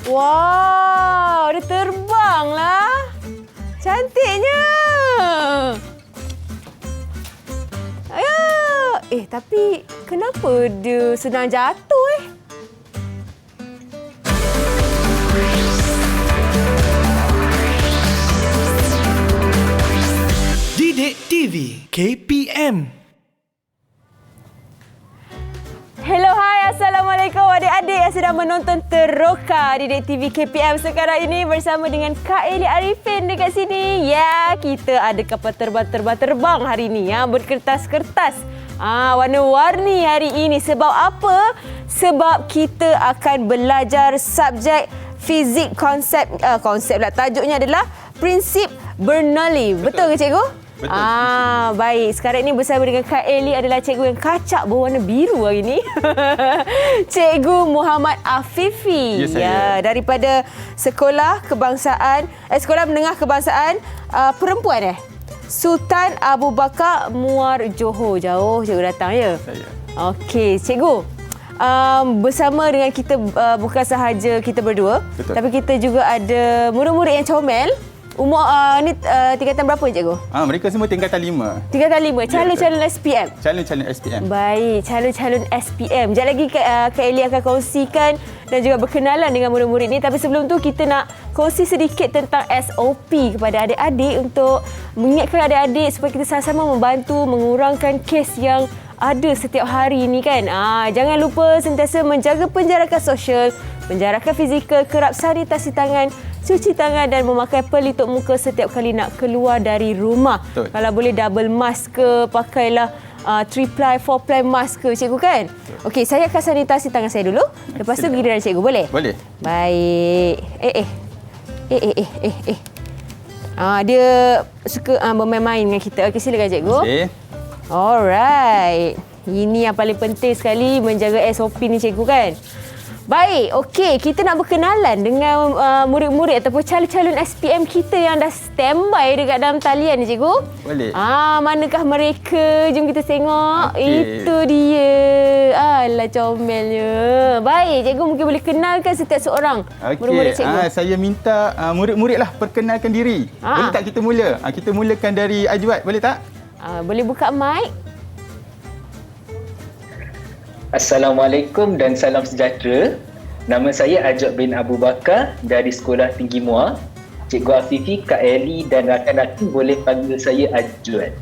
Wow, dia terbang lah. Cantiknya. Tapi kenapa dia senang jatuh Didik TV KPM. Hello, hai. Assalamualaikum adik-adik yang sedang menonton Teroka Didik TV KPM sekarang ini bersama dengan Kak Eli Arifin dekat sini. Ya, kita ada kapal terbang hari ini ya, berkertas-kertas. Warna-warni hari ini. Sebab apa? Sebab kita akan belajar subjek fizik konsep pula. Tajuknya adalah prinsip Bernoulli. Betul ke cikgu? Betul. Baik. Sekarang ini bersama dengan Kak Eli adalah cikgu yang kacak berwarna biru hari ini. Cikgu Muhammad Afifi. Ya, saya. Daripada Sekolah Kebangsaan, Sekolah Menengah Kebangsaan Perempuan Sultan Abu Bakar Muar Johor. Jauh cikgu datang ya? Saya. Okey, cikgu. Bersama dengan kita bukan sahaja kita berdua, Betul. tapi kita juga ada murid-murid yang comel. Umur ni tingkatan berapa cikgu? Mereka semua tingkatan 5. Tingkatan 5. Calon-calon SPM. Calon-calon SPM. Baik, calon-calon SPM. Sekejap lagi Kak Eli akan kongsikan dan juga berkenalan dengan murid-murid ni. Tapi sebelum tu kita nak kongsi sedikit tentang SOP kepada adik-adik untuk mengingatkan adik-adik supaya kita sama-sama membantu mengurangkan kes yang ada setiap hari ni kan. Jangan lupa sentiasa menjaga penjarakan sosial, penjarakan fizikal, kerap sanitasi tangan, cuci tangan dan memakai pelitup muka setiap kali nak keluar dari rumah. Betul. Kalau boleh double mask ke, pakailah 3-ply, 4-ply mask ke cikgu kan? Okey, saya akan sanitasi tangan saya dulu. Lepas tu giliran cikgu, boleh? Boleh. Baik. Dia suka bermain-main dengan kita. Okey, silakan cikgu. Okey. Alright. Ini yang paling penting sekali menjaga SOP ni cikgu kan? Baik, okey. Kita nak berkenalan dengan murid-murid ataupun calon-calon SPM kita yang dah standby dekat dalam talian ni cikgu. Boleh. Manakah mereka? Jom kita tengok. Okey. Itu dia. Alah comelnya. Baik, cikgu mungkin boleh kenalkan setiap seorang murid-murid Okey. cikgu. Saya minta murid-murid lah perkenalkan diri. Boleh tak kita mula? Kita mulakan dari Ajwat, boleh tak? Boleh buka mic? Assalamualaikum dan salam sejahtera. Nama saya Ajwat bin Abu Bakar dari Sekolah Tinggi Muar. Cikgu Afifi, Kak Eli dan rakan-rakan boleh panggil saya Ajwat.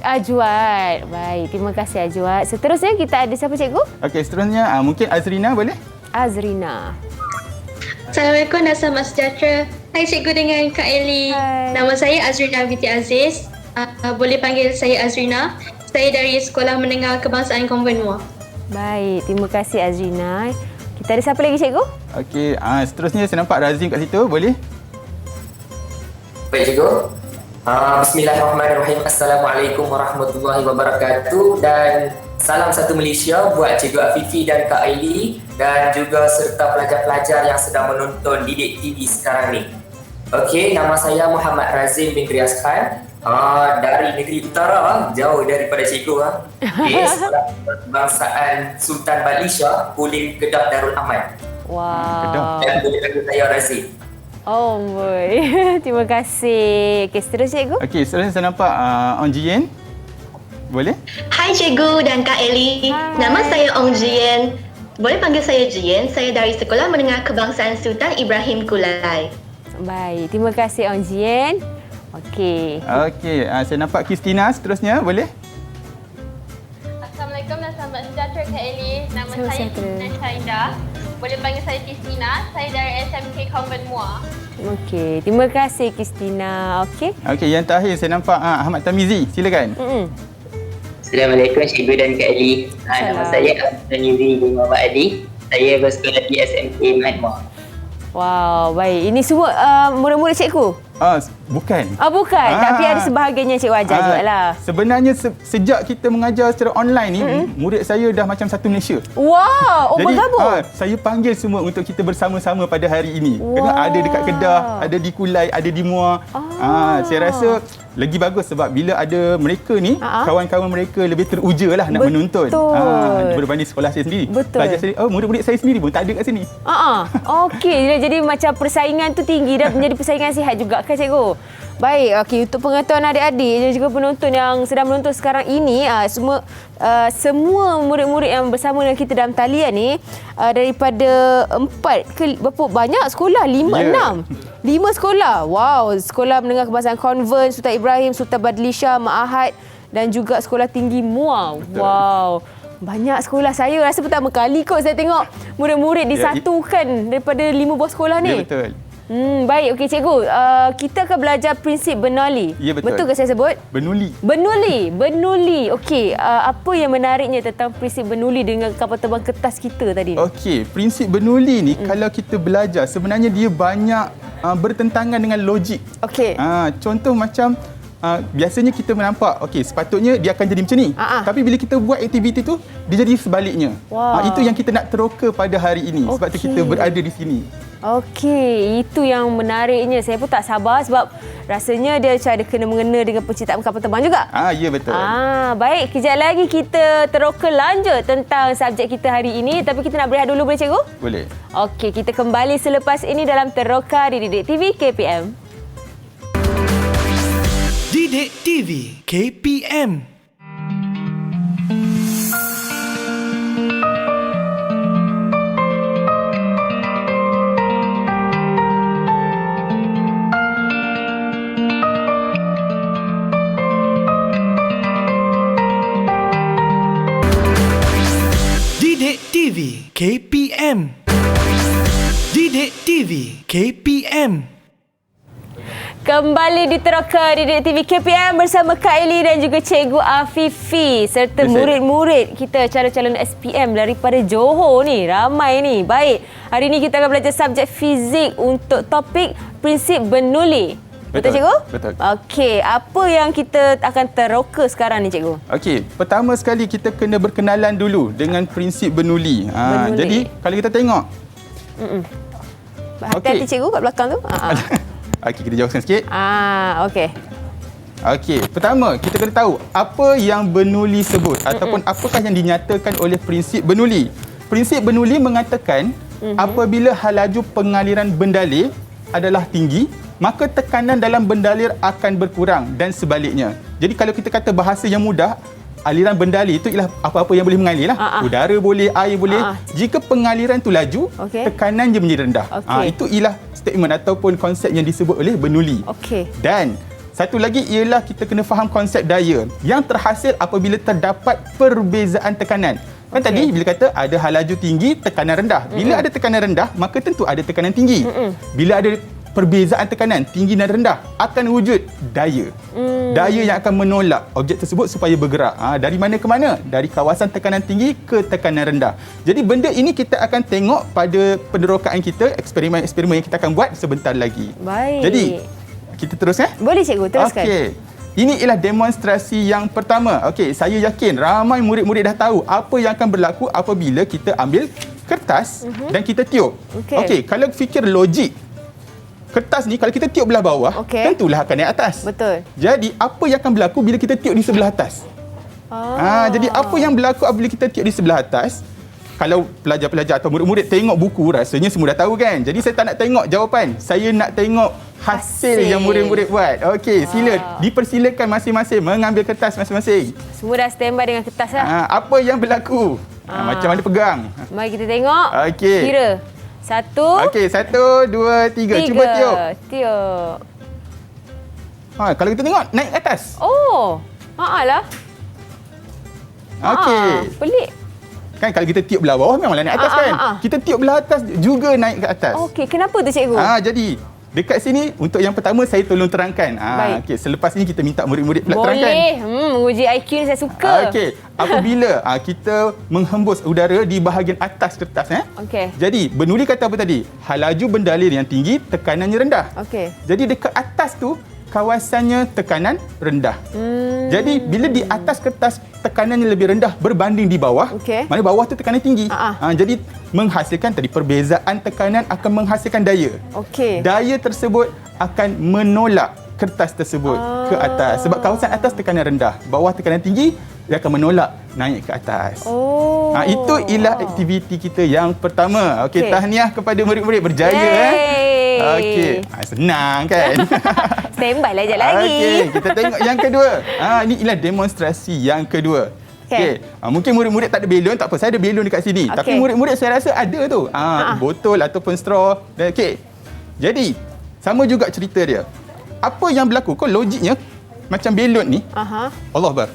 Ajwat. Baik, terima kasih Ajwat. Seterusnya kita ada siapa cikgu? Okey, seterusnya mungkin Azrina boleh? Azrina. Assalamualaikum dan selamat sejahtera. Hai cikgu dengan Kak Eli. Hai. Nama saya Azrina binti Aziz. Boleh panggil saya Azrina. Saya dari Sekolah Menengah Kebangsaan Konvent Muar. Baik, terima kasih Azrina. Kita ada siapa lagi cikgu? Okey, seterusnya saya nampak Razim kat situ, boleh? Baik cikgu. Bismillahirrahmanirrahim. Assalamualaikum warahmatullahi wabarakatuh dan salam satu Malaysia buat Cikgu Afifi dan Kak Eli dan juga serta pelajar-pelajar yang sedang menonton Didik TV sekarang ni. Okey, nama saya Muhammad Razim bin Riaz Khan. Dari negeri utara, jauh daripada cikgu. Okay, Sekolah Kebangsaan Sultan Balisha, Kulim Kedah Darul Aman. Wow. Dan boleh panggil saya Razim. Oh boy. Terima kasih. Okey, seterusnya cikgu. Okey, seterusnya saya nampak Ong Jien. Boleh? Hai cikgu dan Kak Eli. Hai. Nama saya Ong Jien. Boleh panggil saya Jien. Saya dari Sekolah Menengah Kebangsaan Sultan Ibrahim Kulai. Baik, terima kasih Ong Jien. Okey. Okey, saya nampak Kristina seterusnya, boleh? Assalamualaikum dan selamat sejahtera Kak Eli. Nama Selamat saya sejahtera. Kristina Syahidah. Boleh panggil saya Kristina. Saya dari SMK Konvent Muar. Okey, terima kasih Kristina. Okey. Okey, yang terakhir saya nampak Ahmad Tamizi, silakan. Assalamualaikum cikgu dan Kak Eli. Nama Salam. saya Abdul Yuri bin Muhammad Ali. Saya bersekolah di SMK Muhammad Muar. Wow, baik. Ini semua murid-murid cikgu? Bukan. Bukan. Tapi ada sebahagiannya Cikgu ajar jugalah. Sebenarnya sejak kita mengajar secara online ni, murid saya dah macam satu Malaysia. Wow, Jadi bergabung. saya panggil semua untuk kita bersama-sama pada hari ini. Kerana ada dekat Kedah, ada di Kulai, ada di Muar. Saya rasa lagi bagus sebab bila ada mereka ni, kawan-kawan mereka lebih teruja lah nak menuntun. Berbanding sekolah saya sendiri. Pelajar saya, murid-murid saya sendiri pun tak ada kat sini. Okey, jadi macam persaingan tu tinggi dan menjadi persaingan sihat juga kan Cikgu? Baik, okey, untuk pengetahuan adik-adik dan juga penonton yang sedang menonton sekarang ini, semua murid-murid yang bersama dengan kita dalam talian ni daripada 4 ke berapa banyak sekolah? 5, 6. 5 sekolah. Wow, Sekolah Menengah Kebangsaan Konvent Sultan Ibrahim, Sultan Badlisha, Ma'ahad dan juga Sekolah Tinggi Muar. Wow. Banyak sekolah. Saya rasa pertama kali kot saya tengok murid-murid disatukan daripada 5 buah sekolah ni. Ya, betul. Baik, okey Cikgu. Kita akan belajar prinsip Bernoulli. Ya, betul. Betul ke saya sebut? Bernoulli. Okey, apa yang menariknya tentang prinsip Bernoulli dengan kapal terbang kertas kita tadi? Okey, prinsip Bernoulli ni kalau kita belajar sebenarnya dia banyak bertentangan dengan logik. Okey. Contoh macam biasanya kita menampak okey sepatutnya dia akan jadi macam ni. Tapi bila kita buat aktiviti tu dia jadi sebaliknya. Itu yang kita nak teroka pada hari ini. Sebab tu kita berada di sini. Okey, itu yang menariknya. Saya pun tak sabar sebab rasanya dia macam ada kena-mengena dengan penciptaan kapal terbang juga. Ya, betul. Baik, kejap lagi kita teroka lanjut tentang subjek kita hari ini. Tapi kita nak berehat dulu, boleh Cikgu? Boleh. Okey, kita kembali selepas ini dalam Teroka di Didik TV KPM. Didik TV KPM. Didik TV KPM. Didik TV KPM. Kembali di Teroka Didik TV KPM bersama Kak Eli dan juga Cikgu Afifi serta murid-murid kita calon-calon SPM daripada Johor ni. Ramai ni. Baik, hari ini kita akan belajar subjek fizik untuk topik prinsip Bernoulli. Betul Cikgu? Betul. Okey, apa yang kita akan teroka sekarang ni Cikgu? Okey, pertama sekali kita kena berkenalan dulu dengan prinsip Bernoulli. Jadi kalau kita tengok. Hati-hati Cikgu kat belakang tu. Okey, kita jauhkan sikit. Okey. Okey, pertama kita kena tahu apa yang Bernoulli sebut ataupun apakah yang dinyatakan oleh prinsip Bernoulli. Prinsip Bernoulli mengatakan apabila laju pengaliran bendalir adalah tinggi, maka tekanan dalam bendalir akan berkurang dan sebaliknya. Jadi kalau kita kata bahasa yang mudah, aliran bendalir itu ialah apa-apa yang boleh mengalir lah. Udara boleh, air boleh. Jika pengaliran tu laju, tekanan dia menjadi rendah. Itu ialah statement ataupun konsep yang disebut oleh Bernoulli. Dan satu lagi ialah kita kena faham konsep daya yang terhasil apabila terdapat perbezaan tekanan. Kan tadi bila kata ada laju tinggi, tekanan rendah. Bila ada tekanan rendah, maka tentu ada tekanan tinggi. Bila ada perbezaan tekanan tinggi dan rendah, akan wujud daya. Daya yang akan menolak objek tersebut supaya bergerak. Dari mana ke mana? Dari kawasan tekanan tinggi ke tekanan rendah. Jadi benda ini kita akan tengok pada penerokaan kita, eksperimen-eksperimen yang kita akan buat sebentar lagi. Baik. Jadi kita terus Boleh Cikgu, teruskan. Okey. Ini ialah demonstrasi yang pertama. Okey, saya yakin ramai murid-murid dah tahu apa yang akan berlaku apabila kita ambil kertas dan kita tiup. Okey, kalau fikir logik, kertas ni kalau kita tiup belah bawah, tentulah akan naik atas. Betul. Jadi apa yang akan berlaku bila kita tiup di sebelah atas? Jadi apa yang berlaku apabila kita tiup di sebelah atas? Kalau pelajar-pelajar atau murid-murid tengok buku, rasanya semua dah tahu kan? Jadi saya tak nak tengok jawapan. Saya nak tengok hasil yang murid-murid buat. Okey, sila. Dipersilakan masing-masing mengambil kertas masing-masing. Semua dah standby dengan kertas lah. Apa yang berlaku? Macam mana pegang? Mari kita tengok. Okey. Kira. 1. Okey, 1, 2, 3. Cuba tiup. Tiup. Kalau kita tengok, naik atas. Lah. Okey. Pelik. Kan kalau kita tiup belah bawah memanglah naik atas kan? Kita tiup belah atas juga naik ke atas. Okey, kenapa tu Cikgu? Jadi dekat sini untuk yang pertama saya tolong terangkan. Baik. Okey, selepas ini kita minta murid-murid pula terangkan. Boleh. Menguji IQ ni saya suka. Okey, apabila kita menghembus udara di bahagian atas kertas Okey. Jadi, Bernoulli kata apa tadi? Halaju berdalir yang tinggi, tekanannya rendah. Okey. Jadi dekat atas tu kawasannya tekanan rendah. Jadi bila di atas kertas tekanannya lebih rendah berbanding di bawah, mana bawah tu tekanan tinggi. Jadi menghasilkan tadi perbezaan tekanan akan menghasilkan daya. Daya tersebut akan menolak kertas tersebut ke atas sebab kawasan atas tekanan rendah, bawah tekanan tinggi, dia akan menolak naik ke atas. Itu ialah aktiviti kita yang pertama. Okey, tahniah kepada murid-murid berjaya. Okey, senang kan? Standby lah sekejap lagi. Okey, kita tengok yang kedua. Ini ialah demonstrasi yang kedua. Okey. Mungkin murid-murid tak ada belon, tak apa. Saya ada belon dekat sini. Tapi murid-murid saya rasa ada tu. Botol ataupun straw. Okey. Jadi, sama juga cerita dia. Apa yang berlaku? Kau logiknya macam belon ni. Allah Akbar.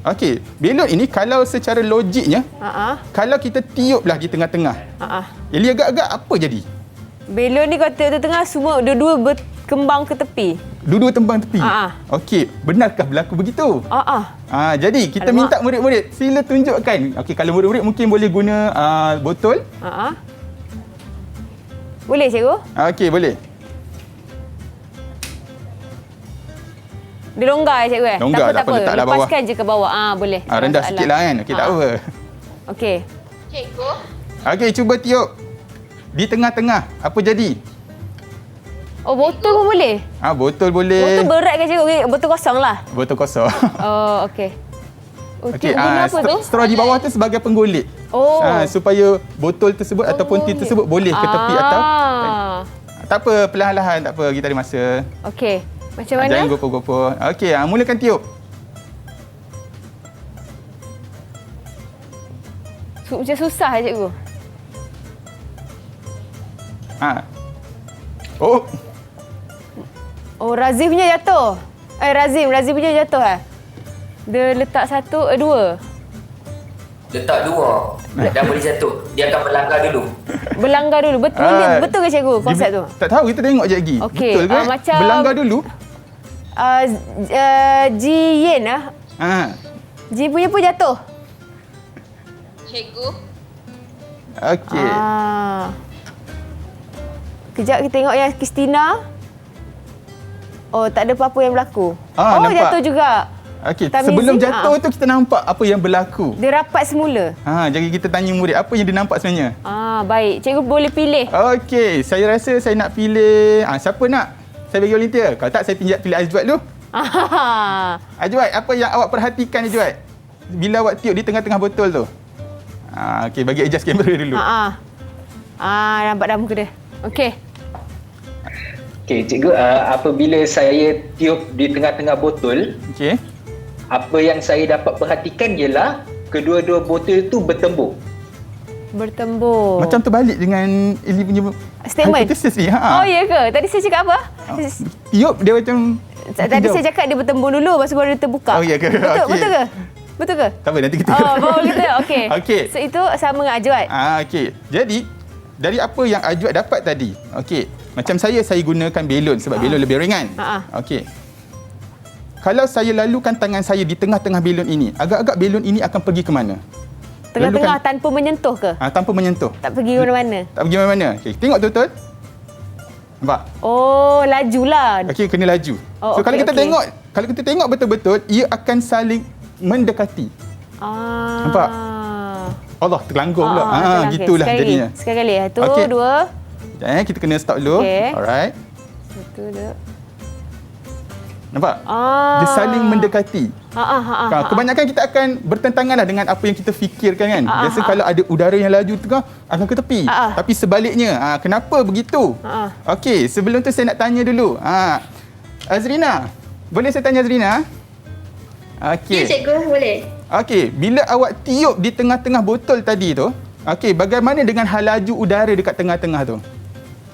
Okey, belon ini kalau secara logiknya, kalau kita tiuplah di tengah-tengah. Jadi agak-agak apa jadi? Belon ni kalau tengah semua dua-dua berkembang ke tepi. Dua-dua tembang tepi. Okey, benarkah berlaku begitu? Jadi kita minta murid-murid sila tunjukkan. Okey, kalau murid-murid mungkin boleh guna botol. Boleh cikgu? Okey, boleh. Dia longgar cikgu Longgar, tak apa. letaklah bawah. Lepaskan je ke bawah. Boleh. Rendah sikitlah kan. Okey, tak apa. Okey. Cikgu. Okey, cuba tiup. Di tengah-tengah, apa jadi? Oh, botol pun boleh? Botol boleh. Botol berat ke cikgu? Botol kosong lah? Botol kosong. Oh, okey. Okey, guna apa tu? straw di bawah tu sebagai penggolik. Supaya botol tersebut ataupun tea tersebut boleh ke tepi atau... Tak apa, perlahan-lahan. Tak apa, kita ada masa. Okey. Macam mana? Jangan gopoh-gopoh. Okey, mulakan tiup. Macam susah cikgu. Oh, Razif punya jatuh. Razif punya jatuh Dia letak dua. Letak dua. Dah boleh jatuh. Dia akan berlanggar dulu. Betul ke cikgu konsep tu? Tak tahu, kita tengok je lagi. Okay. Betul ke? Macam berlanggar dulu. Ji Yen Ji punya pun jatuh. Cikgu. Okey. Kejap kita tengok yang Kristina. Oh, tak ada apa-apa yang berlaku. Nampak. Jatuh juga. Okey, sebelum jatuh tu kita nampak apa yang berlaku. Dia rapat semula. Jadi kita tanya murid apa yang dia nampak sebenarnya. Baik. Cikgu boleh pilih. Okey, saya rasa saya nak pilih siapa nak? Saya bagi volunteer. Kalau tak saya pilih Azwat dulu. Azwat, apa yang awak perhatikan Azwat? Bila awak tiup di tengah-tengah botol tu. Okey, bagi adjust kamera dulu. Nampak dah muka dia. Okey. Okey, cikgu, apabila saya tiup di tengah-tengah botol, apa yang saya dapat perhatikan ialah kedua-dua botol itu bertembur. Bertembur. Macam terbalik dengan Eli punya statement. Hypothesis ni. Oh, ya ke? Tadi saya cakap apa? Tiup dia macam... Tadi saya cakap dia bertembur dulu, lepas tu baru dia terbuka. Oh, ya ke? Betul ke? Betul ke? Tak apa, nanti kita... baru kita. Okey. So, itu sama dengan Ajwat. Okey. Jadi, dari apa yang Ajwat dapat tadi, macam saya gunakan belon sebab belon lebih ringan. Okey. Kalau saya lalukan tangan saya di tengah-tengah belon ini, agak-agak belon ini akan pergi ke mana? Tengah-tengah tanpa menyentuh ke? Tanpa menyentuh. Tak pergi mana-mana? Tak pergi mana-mana. Okey, tengok betul-betul. Nampak? Oh, lajulah. Okey, kena laju. So kalau kita tengok betul-betul, ia akan saling mendekati. Nampak? Allah, terlanggar pula. Gitulah jadinya. Sekali kali. Satu, dua. Kita kena stop dulu. Alright. Satu, dua. Nampak? Dia saling mendekati. Kebanyakan kita akan bertentangan dengan apa yang kita fikirkan kan. Biasa kalau ada udara yang laju tengah akan ke tepi. Tapi sebaliknya, kenapa begitu? Okey, sebelum tu saya nak tanya dulu. Azrina, boleh saya tanya Azrina? Okey. Ya, cikgu, boleh. Okey, bila awak tiup di tengah-tengah botol tadi tu, bagaimana dengan halaju udara dekat tengah-tengah tu?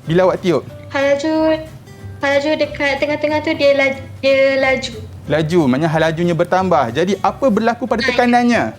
Bila awak tiup? Halaju dekat tengah-tengah tu dia laju. Laju, maknanya halajunya bertambah. Jadi apa berlaku pada tekanannya?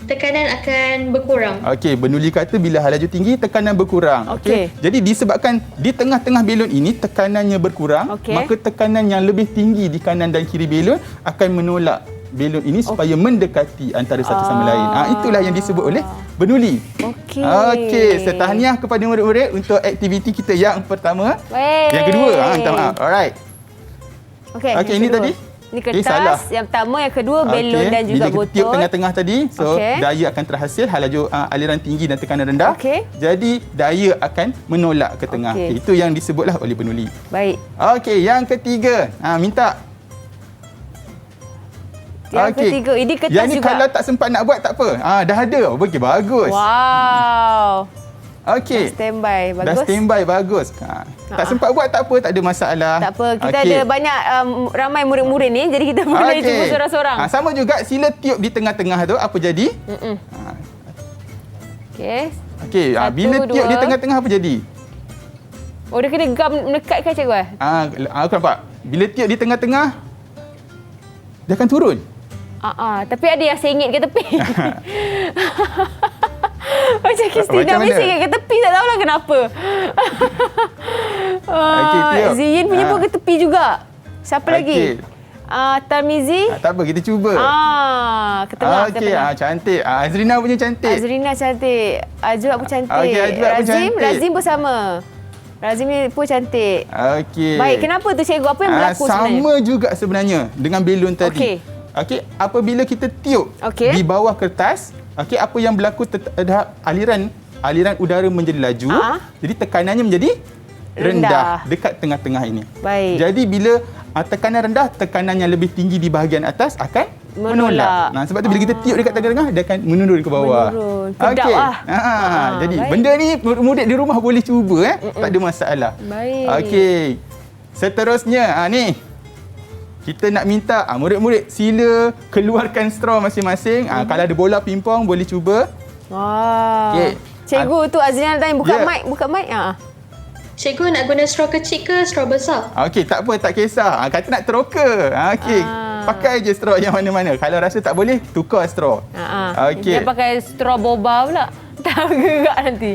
tekanan akan berkurang. Okey, Bernoulli kata bila halaju tinggi, tekanan berkurang. Okey. Jadi disebabkan di tengah-tengah belon ini tekanannya berkurang, Okey. maka tekanan yang lebih tinggi di kanan dan kiri belon akan menolak belon ini supaya mendekati antara satu sama lain. Itulah yang disebut oleh Bernoulli. Okey. Okey, setahniah kepada murid-murid untuk aktiviti kita yang pertama. Wey. Yang kedua, minta maaf. Alright. Okey, Okey, yang ini kedua. tadi? Ini kertas. salah. Yang pertama, yang kedua belon dan juga bila kita botol. tiup tengah-tengah tadi, so Okey. daya akan terhasil, halaju aliran tinggi dan tekanan rendah. Okey. Jadi daya akan menolak ke tengah. Okey. Itu yang disebutlah oleh Bernoulli. Baik. Okey, yang ketiga, minta. Yang ketiga, ini kertas yang ni juga. kalau tak sempat nak buat tak apa. Dah ada. Okey, bagus. Wow. Okey. Dah standby, bagus. Dah standby, bagus. Tak sempat buat tak apa, tak ada masalah. Tak apa, kita Okey. ada banyak ramai murid-murid ni, jadi kita boleh cuba seorang-seorang. Sama juga, sila tiup di tengah-tengah tu, apa jadi? Okey. Okey, bila Satu, tiup dua. di tengah-tengah apa jadi? Oh, dia kena gam melekat kan cikgu? Aku nampak. Bila tiup di tengah-tengah, dia akan turun. Tapi ada yang sengit ke tepi. Macam Kristina Macam mesti mana? sengit ke tepi, tak tahulah kenapa. Okey, tiup. Ziyin punya pun ke tepi juga. Siapa lagi? Okey. Tarmizi. Tak apa, kita cuba. Ke tengah, ke Okey, tengah. cantik. Azrina punya cantik. Azrina cantik. Azwat pun cantik. Okey, Azwat pun cantik. Razim pun sama. Razim ni pun cantik. Okey. Baik, kenapa tu cikgu? Apa yang berlaku sebenarnya? Sama juga sebenarnya dengan belon tadi. Okey. Okey, apabila kita tiup Okey. di bawah kertas, okey, apa yang berlaku terhadap aliran udara menjadi laju, jadi tekanannya menjadi rendah dekat tengah-tengah ini. Baik. Jadi bila tekanan rendah, tekanan yang lebih tinggi di bahagian atas akan menolak. Sebab tu bila kita tiup dekat tengah-tengah, dia akan menurun ke bawah. Menurun. Kedap Okey. lah. Jadi baik. benda ni murid-murid di rumah boleh cuba, tak ada masalah. Baik. Okey. Seterusnya, ni kita nak minta murid-murid sila keluarkan straw masing-masing. Kalau ada bola pingpong boleh cuba. Wah. Okey. Cikgu tu Azrina tanya buka Ya. mic, buka mic. Cikgu nak guna straw kecil ke straw besar? Okey, tak apa, tak kisah. Kata nak teroka. Okey. Pakai je straw yang mana-mana. Kalau rasa tak boleh, tukar straw. Okey. Dia pakai straw boba pula. Tak gerak nanti.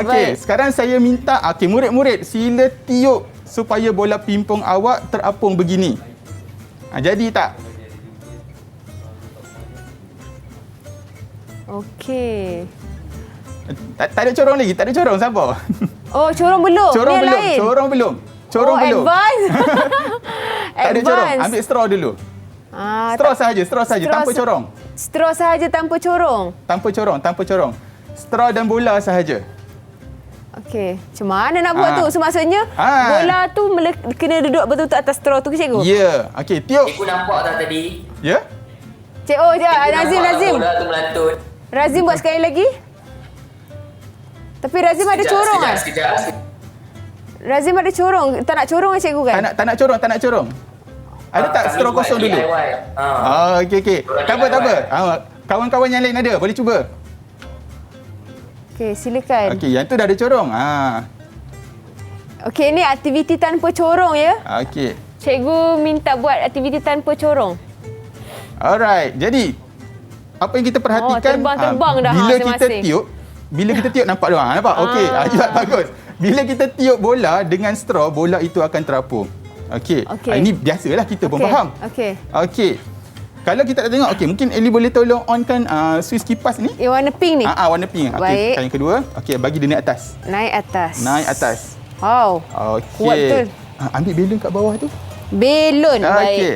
Okey, sekarang saya minta murid-murid sila tiup supaya bola pingpong awak terapung begini. Jadi tak? Okey. Tak ada corong lagi, tak ada corong siapa? Oh, corong belum. Corong Ni yang belum, lain. corong belum. Corong belum. Advance. Tak ada corong. Ambil straw dulu. Straw sahaja, tanpa corong. Straw sahaja tanpa corong. Tanpa corong. Straw dan bola sahaja. Okey. Macam mana nak buat tu? So, maksudnya bola tu kena duduk betul-betul atas straw tu ke cikgu? Ya. Okey, tiup. Cikgu nampak tak tadi? Ya? Cik, Razim. Bola tu melantun. Razim buat sekali lagi. Tapi Razim ada corong kan? Sekejap. Razim ada corong. Tak nak corong kan cikgu kan? Tak nak corong. Ada tak straw kosong dulu? Okey. Tak apa. Kawan-kawan yang lain ada, boleh cuba. Okey, silakan. Okey, yang tu dah ada corong. Okey, ni aktiviti tanpa corong ya. Okey. Cikgu minta buat aktiviti tanpa corong. Alright. Jadi, apa yang kita perhatikan, terbang dah bila kita tiup nampak doang. Nampak? Okey, Ajat bagus. Bila kita tiup bola dengan straw, bola itu akan terapung. Okey. Ini biasalah kita pun faham. Okey. Kalau kita nak tengok, mungkin Ellie boleh tolong onkan switch kipas ni. Yang warna pink ni? Warna pink. Okey, Baik. yang kedua. Okey, bagi dia naik atas. Naik atas. Okey. Wow. Kuat betul. Ambil belon kat bawah tu. Belon. Baik. Okey.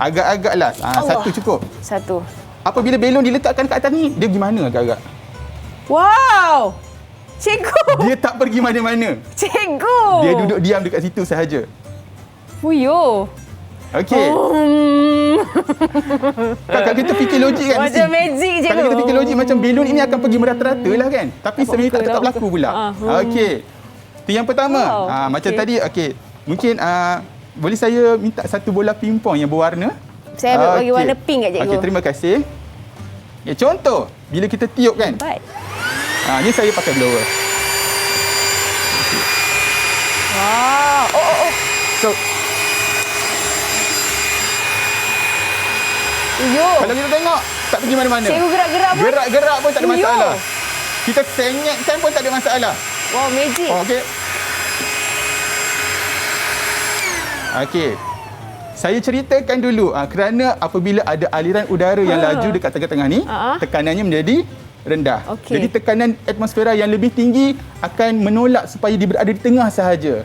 Agak-agak last. Satu cukup. Satu. Apabila belon diletakkan kat atas ni, dia pergi mana agak-agak? Wow. Cikgu. Dia tak pergi mana-mana. Cikgu. Dia duduk diam dekat situ sahaja. Fuyo. Okey. Kalau kita fikir logik kan. Macam magic je. Kalau kita fikir logik macam belon ini akan pergi merata-rata lah kan. Tapi sebenarnya tak berlaku pula. Okey. Itu yang pertama. Macam tadi, okey. Mungkin boleh saya minta satu bola pingpong yang berwarna? Saya bagi warna pink kat cikgu. Okey, terima kasih. Ya, contoh, bila kita tiup kan. Baik. Ni saya pakai blower. Wow. Oh. So, Yo. kalau kita tengok, Tak pergi mana-mana. Cikgu gerak-gerak pun? Gerak-gerak pun tak ada Yo. masalah. Kita sengitkan pun tak ada masalah. Wow, magic. Okey. Okey. Saya ceritakan dulu kerana apabila ada aliran udara yang laju dekat tengah-tengah ni, tekanannya menjadi rendah. Okey. Jadi tekanan atmosfera yang lebih tinggi akan menolak supaya dia berada di tengah sahaja.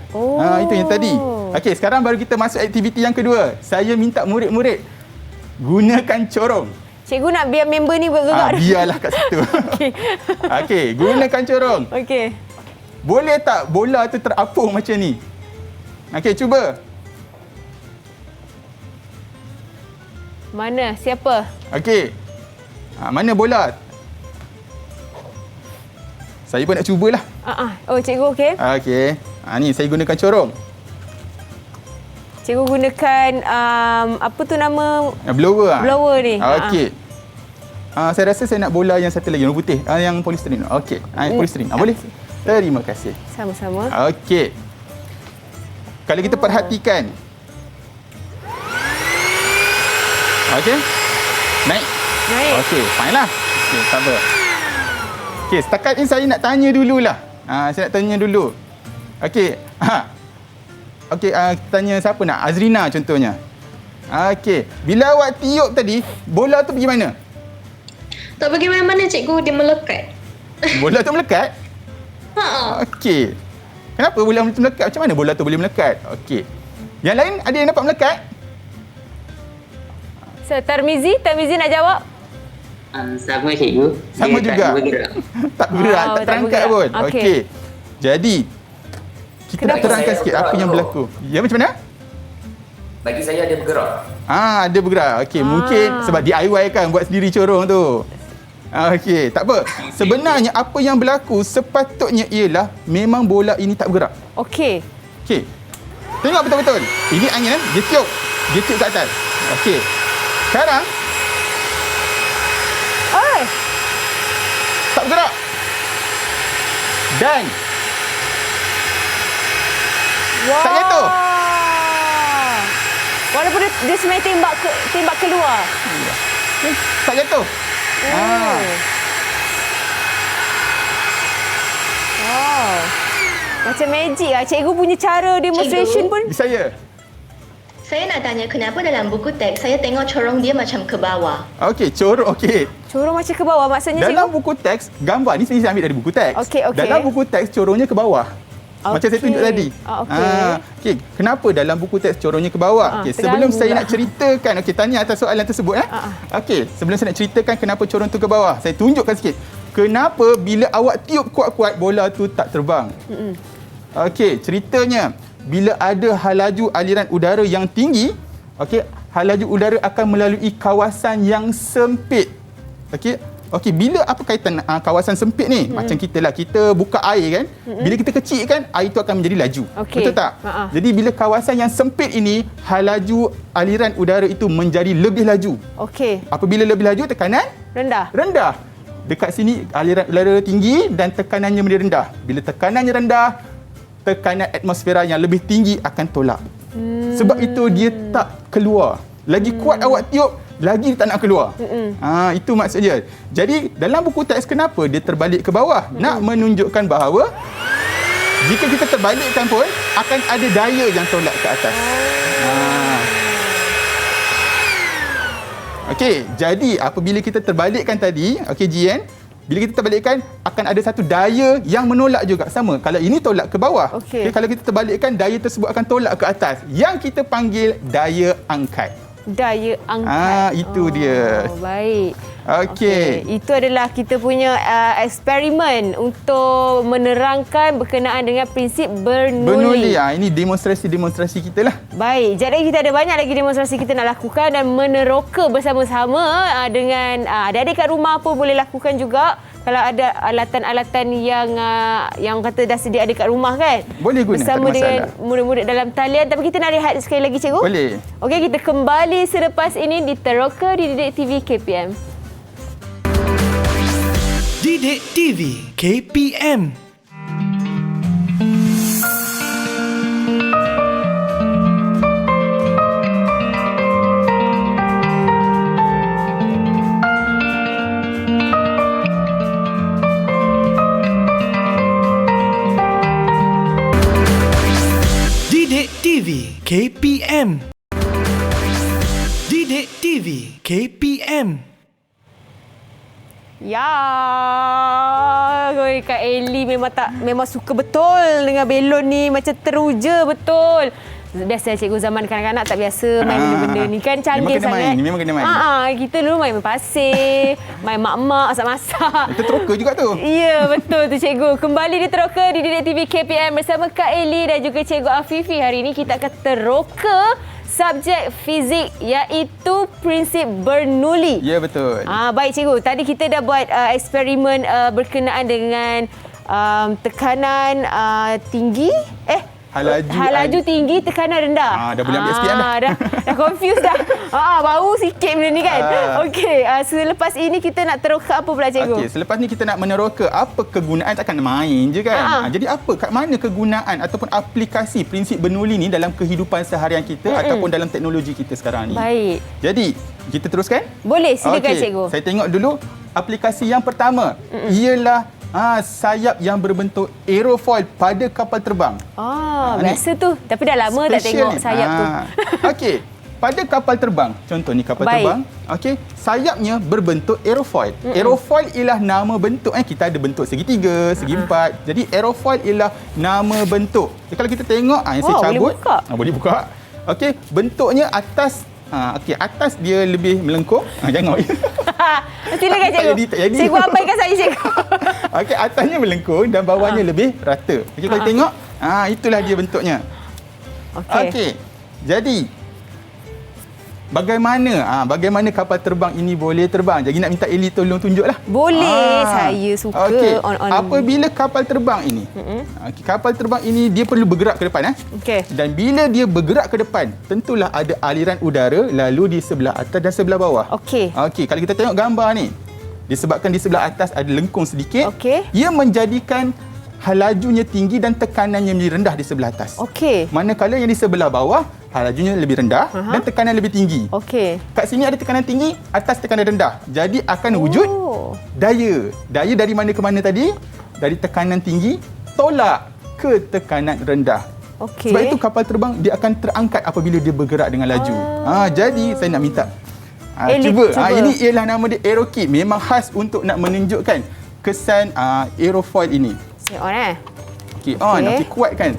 Itu yang tadi. Okey, sekarang baru kita masuk aktiviti yang kedua. Saya minta murid-murid gunakan corong. Cikgu nak biar member ni bergerak. Biarlah kat situ. Okey, gunakan corong. Okey. Boleh tak bola tu terapung macam ni? Okey, cuba. Mana? Siapa? Okey. Mana bola? Saya pun nak cubalah. Oh, cikgu okey. Okey. Ni saya gunakan corong. Cikgu gunakan apa tu nama Blower. blower ni. Okey. Saya rasa saya nak bola yang satu lagi, warna putih. Yang polisterin. Okey. Polisterin. Boleh? Terima kasih. Sama-sama. Okey. Kalau kita perhatikan. Okey. Naik. Okey, fine lah. Okey, sabar. Okey, setakat ni saya nak tanya dululah. Saya nak tanya dulu. Okey. Okey, tanya siapa nak? Azrina contohnya. Okey, bila awak tiup tadi, bola tu pergi mana? Tak pergi mana-mana cikgu, dia melekat. Bola tu melekat? Okey. Kenapa bola tu melekat? Macam mana bola tu boleh melekat? Okey. Yang lain ada yang dapat melekat? So, Tarmizi nak jawab? Sama cikgu. Sama dia juga. Tak bergerak. Tak bergerak, tak terangkat pun. Okey. Jadi, kita nak terangkan sikit apa yang berlaku. Ya, macam mana? Bagi saya ada bergerak. Ada bergerak. Okey, mungkin sebab DIY kan buat sendiri corong tu. Okey, tak apa. Sebenarnya apa yang berlaku sepatutnya ialah memang bola ini tak bergerak. Okey. Okey. Tengok betul-betul. Ini angin dia tiup. Dia tiup ke atas. Okey. Sekarang tak bergerak. Dan tak jatuh. Walaupun dia sebenarnya tembak keluar. Tak jatuh. Wow. Macam magic lah. Cikgu punya cara demonstration pun. Saya nak tanya kenapa dalam buku teks saya tengok corong dia macam ke bawah. Okey, corong okey. Corong macam ke bawah maksudnya dalam cikgu? buku teks, gambar ni saya ambil dari buku teks. Okey. Dalam buku teks corongnya ke bawah. Macam saya tunjuk tadi. Okey, kenapa dalam buku teks corongnya ke bawah? Okey, sebelum saya nak ceritakan, tanya atas soalan tersebut Okey, sebelum saya nak ceritakan kenapa corong tu ke bawah, saya tunjukkan sikit. Kenapa bila awak tiup kuat-kuat bola tu tak terbang? Okey, ceritanya bila ada halaju aliran udara yang tinggi, halaju udara akan melalui kawasan yang sempit. Okey, bila apa kaitan kawasan sempit ni? Macam kita buka air kan? Bila kita kecilkan, air tu akan menjadi laju. Betul tak? Jadi bila kawasan yang sempit ini, halaju aliran udara itu menjadi lebih laju. Apabila lebih laju, tekanan rendah. Dekat sini aliran udara tinggi dan tekanannya menjadi rendah. Bila tekanannya rendah, tekanan atmosfera yang lebih tinggi akan tolak. Sebab itu dia tak keluar. Lagi kuat awak tiup, lagi dia tak nak keluar. Itu maksudnya. Jadi dalam buku teks kenapa dia terbalik ke bawah? Nak menunjukkan bahawa jika kita terbalikkan pun akan ada daya yang tolak ke atas. Okey, jadi apabila kita terbalikkan tadi, Jian, bila kita terbalikkan akan ada satu daya yang menolak juga. Sama, kalau ini tolak ke bawah. Kalau kita terbalikkan, daya tersebut akan tolak ke atas. Yang kita panggil daya angkat. Daya angkat. Itu dia. Baik. Okey. Itu adalah kita punya eksperimen untuk menerangkan berkenaan dengan prinsip Bernoulli. Ini demonstrasi kita lah. Baik. Jadi kita ada banyak lagi demonstrasi kita nak lakukan dan meneroka bersama-sama dengan adik-adik kat rumah pun boleh lakukan juga. Kalau ada alatan-alatan yang kata dah sedia ada kat rumah kan. Boleh guna, bersama dengan murid-murid dalam talian. Tapi kita nak rehat sekali lagi cikgu. Boleh. Okey, kita kembali selepas ini di Teroka di Didik TV KPM. Didik TV KPM. KPM. Didik TV KPM. Ya, Kak Ellie memang suka betul dengan belon ni, macam teruja betul. Biasa cikgu zaman kanak-kanak tak biasa main benda-benda ni kan, canggih sangat. Memang kena main. Kita dulu main pasir, main mak-mak, masak-masak. Itu teroka juga tu. Ya, betul tu cikgu. Kembali di Teroka di Didik TV KPM bersama Kak Ellie dan juga Cikgu Afifi. Hari ini kita akan teroka subjek fizik iaitu prinsip Bernoulli. Ya, betul. Baik cikgu, tadi kita dah buat eksperimen berkenaan dengan tekanan tinggi. Halaju tinggi, tekanan rendah. Dah boleh ambil SPM dah. Dah confused dah. Baru sikit benda ni kan. Okey, selepas ini kita nak teroka apa pula cikgu? Okey, selepas ni kita nak meneroka apa kegunaan, takkan main je kan. Jadi kat mana kegunaan ataupun aplikasi prinsip Bernoulli ni dalam kehidupan seharian kita ataupun dalam teknologi kita sekarang ni. Baik. Jadi, kita teruskan? Boleh, silakan cikgu. Saya tengok dulu aplikasi yang pertama ialah sayap yang berbentuk aerofoil pada kapal terbang. Biasa tu. Tapi dah lama tak tengok sayap tu. Okey. Pada kapal terbang, contoh ni kapal terbang, okey, sayapnya berbentuk aerofoil. Aerofoil ialah nama bentuk. Kita ada bentuk segitiga, segi empat. Jadi aerofoil ialah nama bentuk. Kalau kita tengok, yang saya cabut. Boleh buka. Okey, bentuknya atas atas dia lebih melengkung. Jangan. Silakan cikgu. Cikgu abaikan saya cikgu. Okey, atasnya melengkung dan bawahnya lebih rata. Okey, kalau tengok, itulah dia bentuknya. Okey. Jadi bagaimana kapal terbang ini boleh terbang? Jadi nak minta Ellie tolong tunjuklah. Boleh, saya suka. Okey. Apabila kapal terbang ini, kapal terbang ini dia perlu bergerak ke depan. Okey. Dan bila dia bergerak ke depan, tentulah ada aliran udara lalu di sebelah atas dan sebelah bawah. Okey. Kalau kita tengok gambar ni, disebabkan di sebelah atas ada lengkung sedikit, ia menjadikan lajunya tinggi dan tekanannya menjadi rendah di sebelah atas. Okey. Manakala yang di sebelah bawah, lajunya lebih rendah dan tekanan lebih tinggi. Okey. Kat sini ada tekanan tinggi, atas tekanan rendah. Jadi akan wujud daya. Daya dari mana ke mana tadi? Dari tekanan tinggi tolak ke tekanan rendah. Okey. Sebab itu kapal terbang dia akan terangkat apabila dia bergerak dengan laju. Jadi saya nak minta cuba. Ini ialah nama dia AeroKit. Memang khas untuk nak menunjukkan kesan aerofoil ini. Saya on Okey, on. Okey, kuatkan.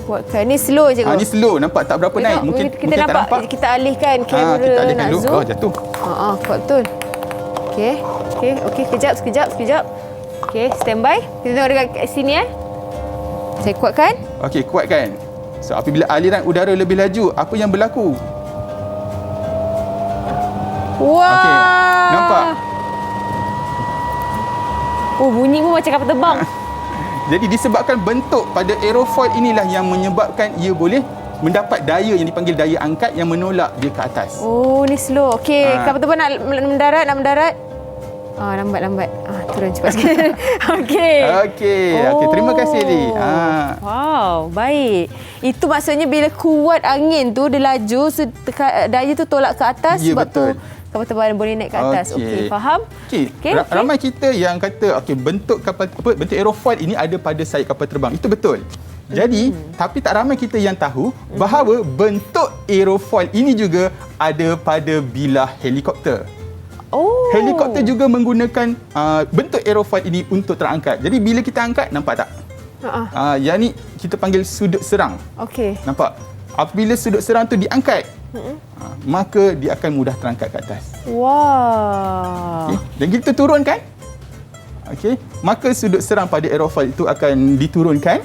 Kuatkan. Ni slow je. Ni slow. Nampak tak berapa naik. Mungkin kita tak nampak. Kita alihkan kamera kita alihkan nak dulu. zoom. Jatuh. Kuat betul. Okey, sekejap. Okey, standby. Kita tengok dekat sini Saya kuatkan. Okey, kuatkan. So apabila aliran udara lebih laju, apa yang berlaku? Wah. Okey, nampak? Bunyi pun macam kapal terbang. Jadi disebabkan bentuk pada aerofoil inilah yang menyebabkan ia boleh mendapat daya yang dipanggil daya angkat yang menolak dia ke atas. Ni slow. Okey, kapal terbang nak mendarat. Lambat. Turun cepat sikit. Okey, terima kasih Li. Wow, baik. Itu maksudnya bila kuat angin tu dia laju, daya tu tolak ke atas, sebab betul. tu kapal terbang boleh naik ke atas. Okey, faham? Okey. Ramai kita yang kata bentuk bentuk aerofoil ini ada pada sayap kapal terbang. Itu betul. Jadi, tapi tak ramai kita yang tahu bahawa bentuk aerofoil ini juga ada pada bilah helikopter. Helikopter juga menggunakan bentuk aerofoil ini untuk terangkat. Jadi bila kita angkat, nampak tak? Yang ni kita panggil sudut serang. Okey. Nampak? Apabila sudut serang tu diangkat, maka dia akan mudah terangkat ke atas. Wah. Dan kita turunkan. Maka sudut serang pada aerofoil itu akan diturunkan.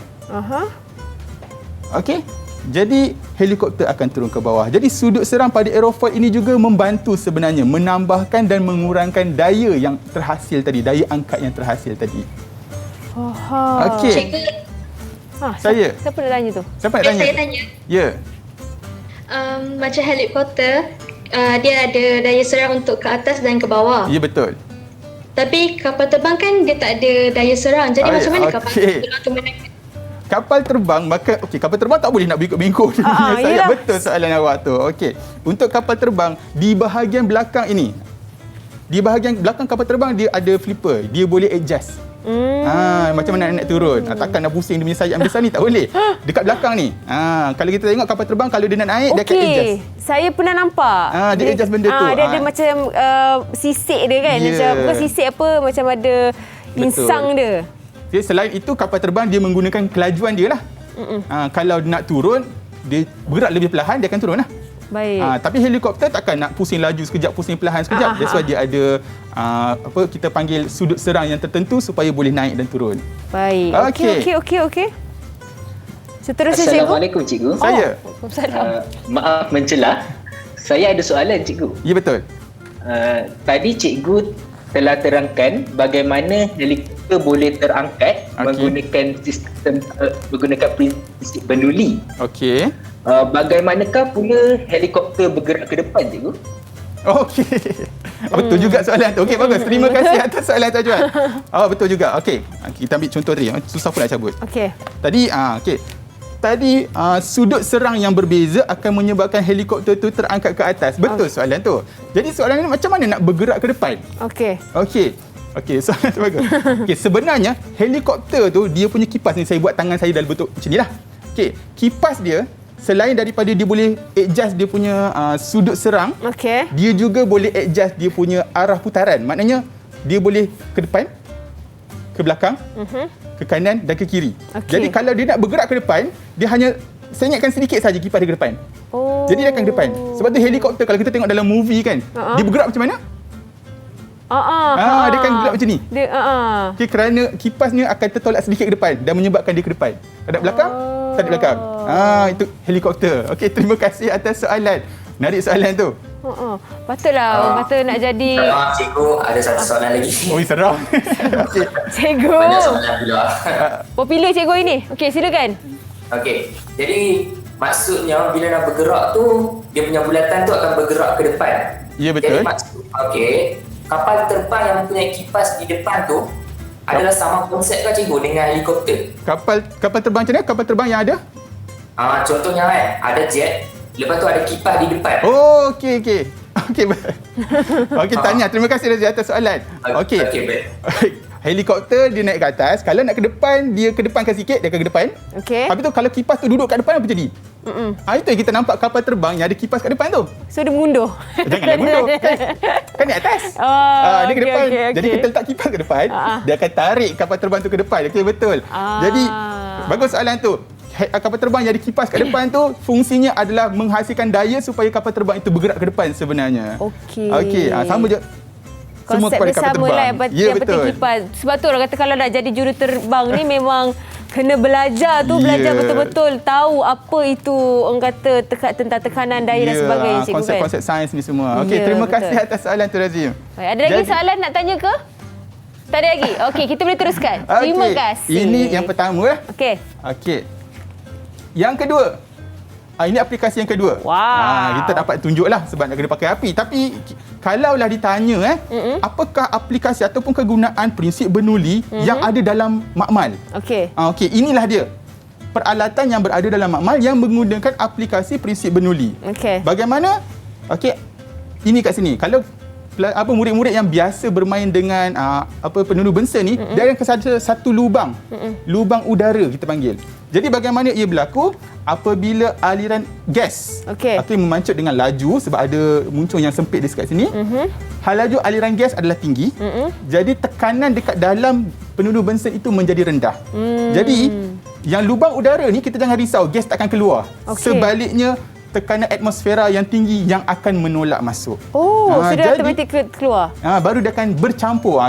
Jadi helikopter akan turun ke bawah. Jadi sudut serang pada aerofoil ini juga membantu sebenarnya menambahkan dan mengurangkan daya yang terhasil tadi, daya angkat yang terhasil tadi. Okey. Siapa nak tanya tu? Siapa nak tanya? Saya tanya. Ya. Macam helikopter, dia ada daya serang untuk ke atas dan ke bawah. Ya, betul. Tapi kapal terbang kan dia tak ada daya serang. Jadi macam mana kapal terbang tu menaik? Kapal terbang, kapal terbang tak boleh nak bingkuk-bingkuk. Saya betul soalan awak tu. Untuk kapal terbang, di bahagian belakang ini, di bahagian belakang kapal terbang dia ada flipper. Dia boleh adjust. Macam mana nak turun? Takkan nak pusing dia punya sayap besar ni, tak boleh. Dekat belakang ni. Kalau kita tengok kapal terbang, kalau dia nak naik, dia akan adjust. Saya pernah nampak. Dia adjust benda tu. Dia ada macam sisik dia kan. Macam bukan sisik apa, macam ada insang dia. Okay, selain itu, kapal terbang dia menggunakan kelajuan dia lah. Kalau nak turun, dia bergerak lebih perlahan, dia akan turun lah. Baik. Tapi helikopter takkan nak pusing laju sekejap, pusing perlahan sekejap. That's why dia ada kita panggil sudut serang yang tertentu supaya boleh naik dan turun. Baik. Okey. Seterusnya, Cikgu. Assalamualaikum, Cikgu. Saya. Maaf mencelah. Saya ada soalan, Cikgu. Ya, betul. Tadi Cikgu telah terangkan bagaimana helikopter boleh terangkat menggunakan prinsip Bernoulli. Okey. Bagaimanakah pula helikopter bergerak ke depan, Cikgu? Okey. Betul juga soalan tu. Okey, bagus. Terima kasih atas soalan tuan-tuan. Betul juga. Okey. Kita ambil contoh tadi. Susah pula cabut. Okey. Tadi sudut serang yang berbeza akan menyebabkan helikopter tu terangkat ke atas. Betul soalan tu. Jadi soalan ni macam mana nak bergerak ke depan? Okey, soalan tu bagus. Okey, sebenarnya helikopter tu dia punya kipas ni, saya buat tangan saya dalam bentuk macam nilah. Okey, kipas dia selain daripada dia boleh adjust dia punya sudut serang, dia juga boleh adjust dia punya arah putaran. Maknanya dia boleh ke depan, ke belakang, ke kanan dan ke kiri. Jadi kalau dia nak bergerak ke depan, dia hanya senyapkan sedikit saja kipas dia ke depan. Jadi dia akan ke depan. Sebab tu helikopter kalau kita tengok dalam movie kan, dia bergerak macam mana? Dia akan bergerak macam ni. Okay, kerana kipasnya akan tertolak sedikit ke depan dan menyebabkan dia ke depan. Kadang belakang, tak ada belakang. Itu helikopter. Okey, terima kasih atas soalan. Menarik soalan tu. Patutlah orang kata nak jadi. Cikgu, ada satu soalan lagi. Seram. Okey. Cikgu. Banyak soalan pula. Popular cikgu ini. Okey, silakan. Okey. Jadi maksudnya bila nak bergerak tu, dia punya bulatan tu akan bergerak ke depan. Ya, betul. Jadi kapal terbang yang punya kipas di depan tu adalah sama konsep ke, cikgu, dengan helikopter? Kapal terbang macam mana? Kapal terbang yang ada? Contohnya kan, ada jet, lepas tu ada kipas di depan. Okey. Okey, tanya. Terima kasih Razia atas soalan. Okey. Helikopter dia naik ke atas. Kalau nak ke depan, dia kedepankan sikit, dia akan ke depan. Habis tu kalau kipas tu duduk kat depan, apa jadi? Itu yang kita nampak kapal terbang yang ada kipas kat depan tu. So dia mengunduh. Janganlah mengunduh. Kan naik atas. Dia ke depan. Jadi kita letak kipas ke depan, dia akan tarik kapal terbang tu ke depan. Okey, betul. Jadi bagus soalan tu. Kapal terbang yang ada kipas kat depan tu fungsinya adalah menghasilkan daya supaya kapal terbang itu bergerak ke depan sebenarnya. Okey. Sama je. Semua konsep dia sama lah yang penting kipas. Sebab tu orang kata kalau nak jadi juruterbang ni memang kena belajar tu, belajar betul-betul tahu apa itu orang kata tentang tekanan daya dan sebagainya, cikgu. Konsep-konsep sains ni semua. Okey, terima kasih atas soalan tu, Razim. Ada lagi soalan nak tanya ke? Tak ada lagi? Okey, kita boleh teruskan. Terima kasih. Ini yang pertama lah. Okey. Yang kedua. Ini aplikasi yang kedua. Kita dapat tunjuklah sebab nak kena pakai api. Tapi kalaulah ditanya apakah aplikasi ataupun kegunaan prinsip Bernoulli yang ada dalam makmal? Okey, inilah dia. Peralatan yang berada dalam makmal yang menggunakan aplikasi prinsip Bernoulli. Bagaimana? Okey. Ini kat sini. Kalau murid-murid yang biasa bermain dengan penundu bensar ni, dia akan ada satu lubang. Lubang udara kita panggil. Jadi bagaimana ia berlaku? Apabila aliran gas memancut dengan laju sebab ada muncul yang sempit di sekat sini. Laju aliran gas adalah tinggi. Jadi tekanan dekat dalam penundu bensar itu menjadi rendah. Jadi yang lubang udara ni kita jangan risau, gas tak akan keluar. Sebaliknya tekanan atmosfera yang tinggi yang akan menolak masuk. Sudah automatik keluar. Baru dia akan bercampur.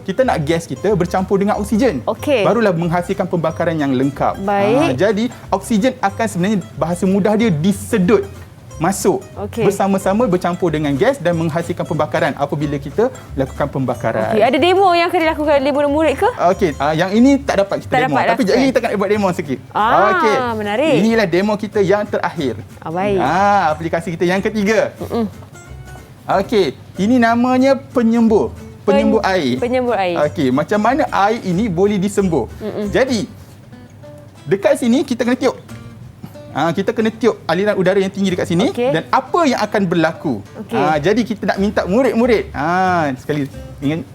Kita nak gas kita bercampur dengan oksigen. Barulah menghasilkan pembakaran yang lengkap. Jadi oksigen akan sebenarnya bahasa mudah dia disedut masuk bersama-sama bercampur dengan gas dan menghasilkan pembakaran apabila kita lakukan pembakaran. Ada demo yang akan dilakukan oleh murid-murid ke? Yang ini tak dapat kita demo. Tapi sekejap lagi kita akan buat demo sikit. Menarik. Inilah demo kita yang terakhir. Baik. Aplikasi kita yang ketiga. Ini namanya penyembur. Penyembur air. Penyembur air. Macam mana air ini boleh disembur. Jadi dekat sini kita kena tiup. kita kena tiup aliran udara yang tinggi dekat sini dan apa yang akan berlaku. Jadi kita nak minta murid-murid sekali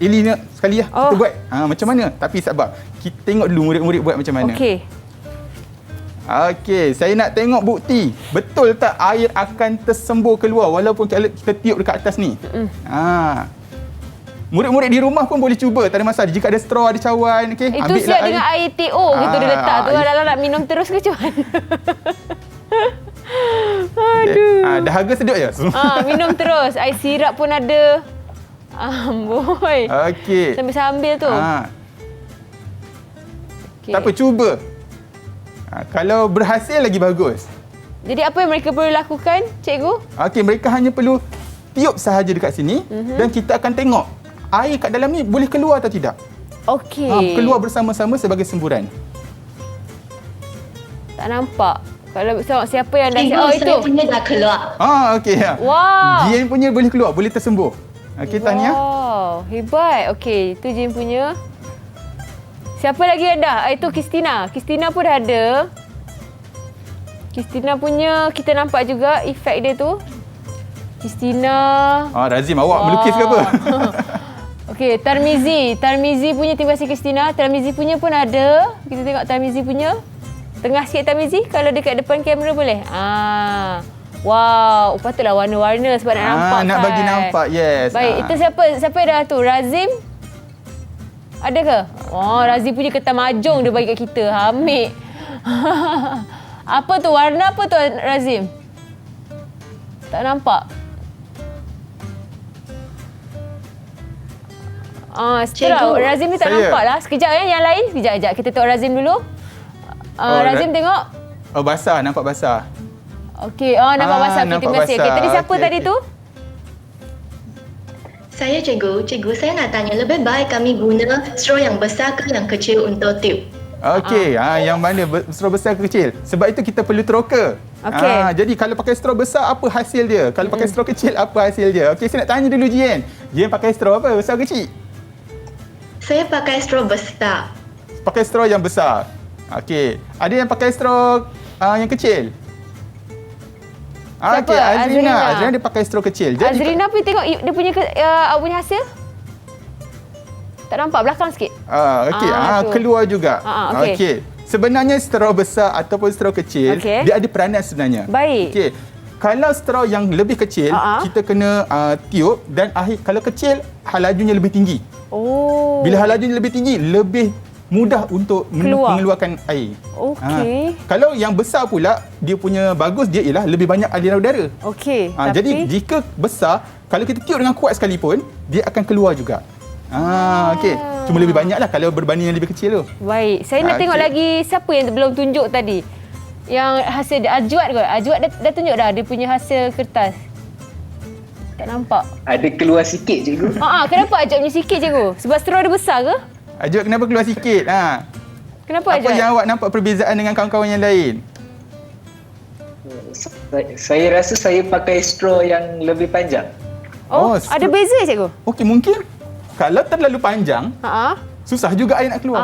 Eli nak sekali kita buat macam mana, tapi sabar, kita tengok dulu murid-murid buat macam mana. Okey, saya nak tengok bukti betul tak air akan tersembur keluar walaupun kita tiup dekat atas ni. Murid-murid di rumah pun boleh cuba, tak ada masalah. Jika ada straw, ada cawan, okey, itu siap dengan air TO gitu dia letak tu. Dalam nak minum terus ke macam mana? Aduh. Dahaga sedut je. Minum terus. Air sirap pun ada. Amboi. Okey. Sambil-sambil tu. Tak apa, cuba. Kalau berhasil lagi bagus. Jadi apa yang mereka perlu lakukan, cikgu? Okey, mereka hanya perlu tiup sahaja dekat sini dan kita akan tengok air kat dalam ni boleh keluar atau tidak. Okey. Keluar bersama-sama sebagai semburan. Tak nampak. Kalau siapa yang dah itu punya dah keluar. Okey. Wow. Jin punya boleh keluar, boleh tersembur. Okey, tahniah. Wow, hebat. Okey, itu Jin punya. Siapa lagi yang dah? Itu Kristina. Kristina pun dah ada. Kristina punya kita nampak juga efek dia tu. Kristina. Razim, awak melukis ke apa? Okey, Tarmizi punya, terima kasih Kristina. Tarmizi punya pun ada. Kita tengok Tarmizi punya. Tengah sikit Tarmizi, kalau dekat depan kamera boleh. Wow, patutlah warna-warna sebab nak nampak nak kan. bagi nampak, yes. Baik, itu siapa dah tu? Razim? Ada ke? Razim punya ketan mahjong dia bagi kat kita. Ambil. Apa tu? Warna apa tu Razim? Tak nampak. Setelah Razim ni tak nampak lah. Sekejap yang lain. Sekejap. Kita tengok Razim dulu. Razim tengok. Basah, nampak basah. Okey, nampak basah. Okay, terima kasih. Okay, tadi siapa tadi tu? Saya cikgu, saya nak tanya, lebih baik kami guna straw yang besar ke yang kecil untuk tiup? Okey, yang mana straw besar ke kecil? Sebab itu kita perlu teroka. Jadi kalau pakai straw besar, apa hasil dia? Kalau pakai straw kecil, apa hasil dia? Okey, saya nak tanya dulu Jien. Jien pakai straw apa? Besar ke kecil? Saya pakai straw besar. Pakai straw yang besar. Okey. Ada yang pakai straw yang kecil? Siapa? Okey, Azrina dia pakai straw kecil. Jadi Azrina pun tengok dia punya hasil. Tak nampak belakang sikit. Okey, keluar juga. Okey. Sebenarnya straw besar ataupun straw kecil, dia ada peranan sebenarnya. Baik. Okey. Kalau straw yang lebih kecil, kita kena tiup dan kalau kecil, halajunya lebih tinggi. Bila halajunya lebih tinggi, lebih mudah untuk mengeluarkan air. Okey. Kalau yang besar pula, dia punya bagus dia ialah lebih banyak aliran udara. Okey. Jadi jika besar, kalau kita tiup dengan kuat sekalipun, dia akan keluar juga. Okey. Cuma lebih banyaklah kalau berbanding yang lebih kecil tu. Baik. Saya nak tengok lagi siapa yang belum tunjuk tadi. Yang hasil dia Ajwat kot. Ajwat dah tunjuk dah dia punya hasil kertas. Tak nampak. Ada keluar sikit cikgu. Kenapa Ajwat punya sikit cikgu? Sebab straw dia besar ke? Ajwat kenapa keluar sikit? Kenapa Ajwat? Apa yang awak nampak perbezaan dengan kawan-kawan yang lain? Saya rasa saya pakai straw yang lebih panjang. Ada beza cikgu? Okey, mungkin kalau terlalu panjang, susah juga air nak keluar.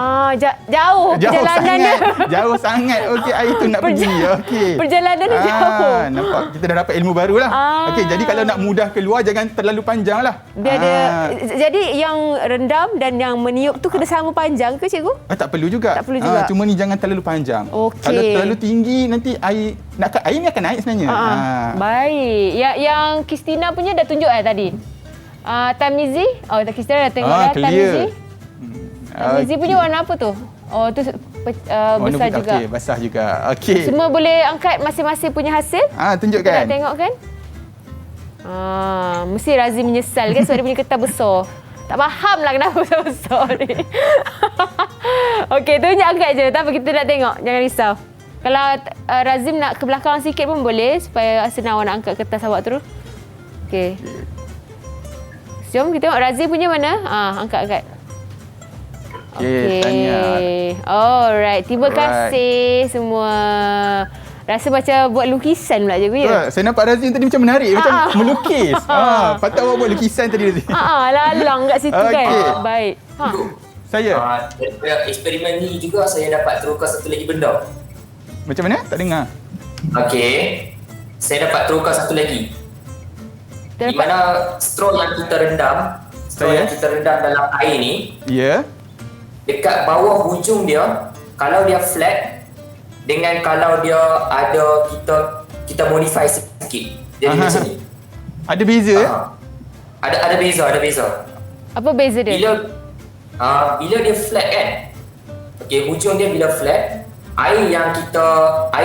Jauh perjalanan dia. Jauh sangat. Okey, air tu nak pergi. Okey. Perjalanan dia jauh. Nampak kita dah dapat ilmu barulah. Okey, jadi kalau nak mudah keluar jangan terlalu panjang lah. Dia ada. Jadi yang rendam dan yang meniup tu kena sama panjang ke cikgu? Tak perlu juga. Tak perlu juga. Cuma ni jangan terlalu panjang. Okey. Kalau terlalu tinggi nanti air ni akan naik sebenarnya. Baik. Yang Kristina punya dah tunjuk tadi. Tamizi. Kristina dah tengok dah Tamizi. Tamizi punya warna apa tu? Tu besar juga. Okey, basah juga. Okey. Semua boleh angkat masing-masing punya hasil? Tunjukkan. Kita nak tengok kan? Mesti Razim menyesal kan sebab dia punya kertas besar. Tak faham lah kenapa besar-besar ni. Okey, tunjuk angkat je. Tak apa, kita nak tengok. Jangan risau. Kalau Razim nak ke belakang sikit pun boleh supaya senang nak angkat kertas awak terus. Okey. Jom kita tengok Razim punya mana. Angkat-angkat. Okey. Alright. Terima kasih semua. Rasa macam buat lukisan pula cikgu ya. Saya nampak Razim tadi macam menarik, macam melukis. Patut awak buat lukisan tadi Razim. Lalang kat situ kan. Baik. Saya. Eksperimen ni juga saya dapat terukar satu lagi benda. Macam mana? Tak dengar. Okey. Saya dapat terukar satu lagi. Di mana straw yang kita rendam dalam air ni, dekat bawah hujung dia, kalau dia flat dengan kalau dia ada kita modify sikit. Jadi macam ni. Ada beza Ada beza. Apa beza dia? Bila dia flat kan. Okey, hujung dia bila flat, air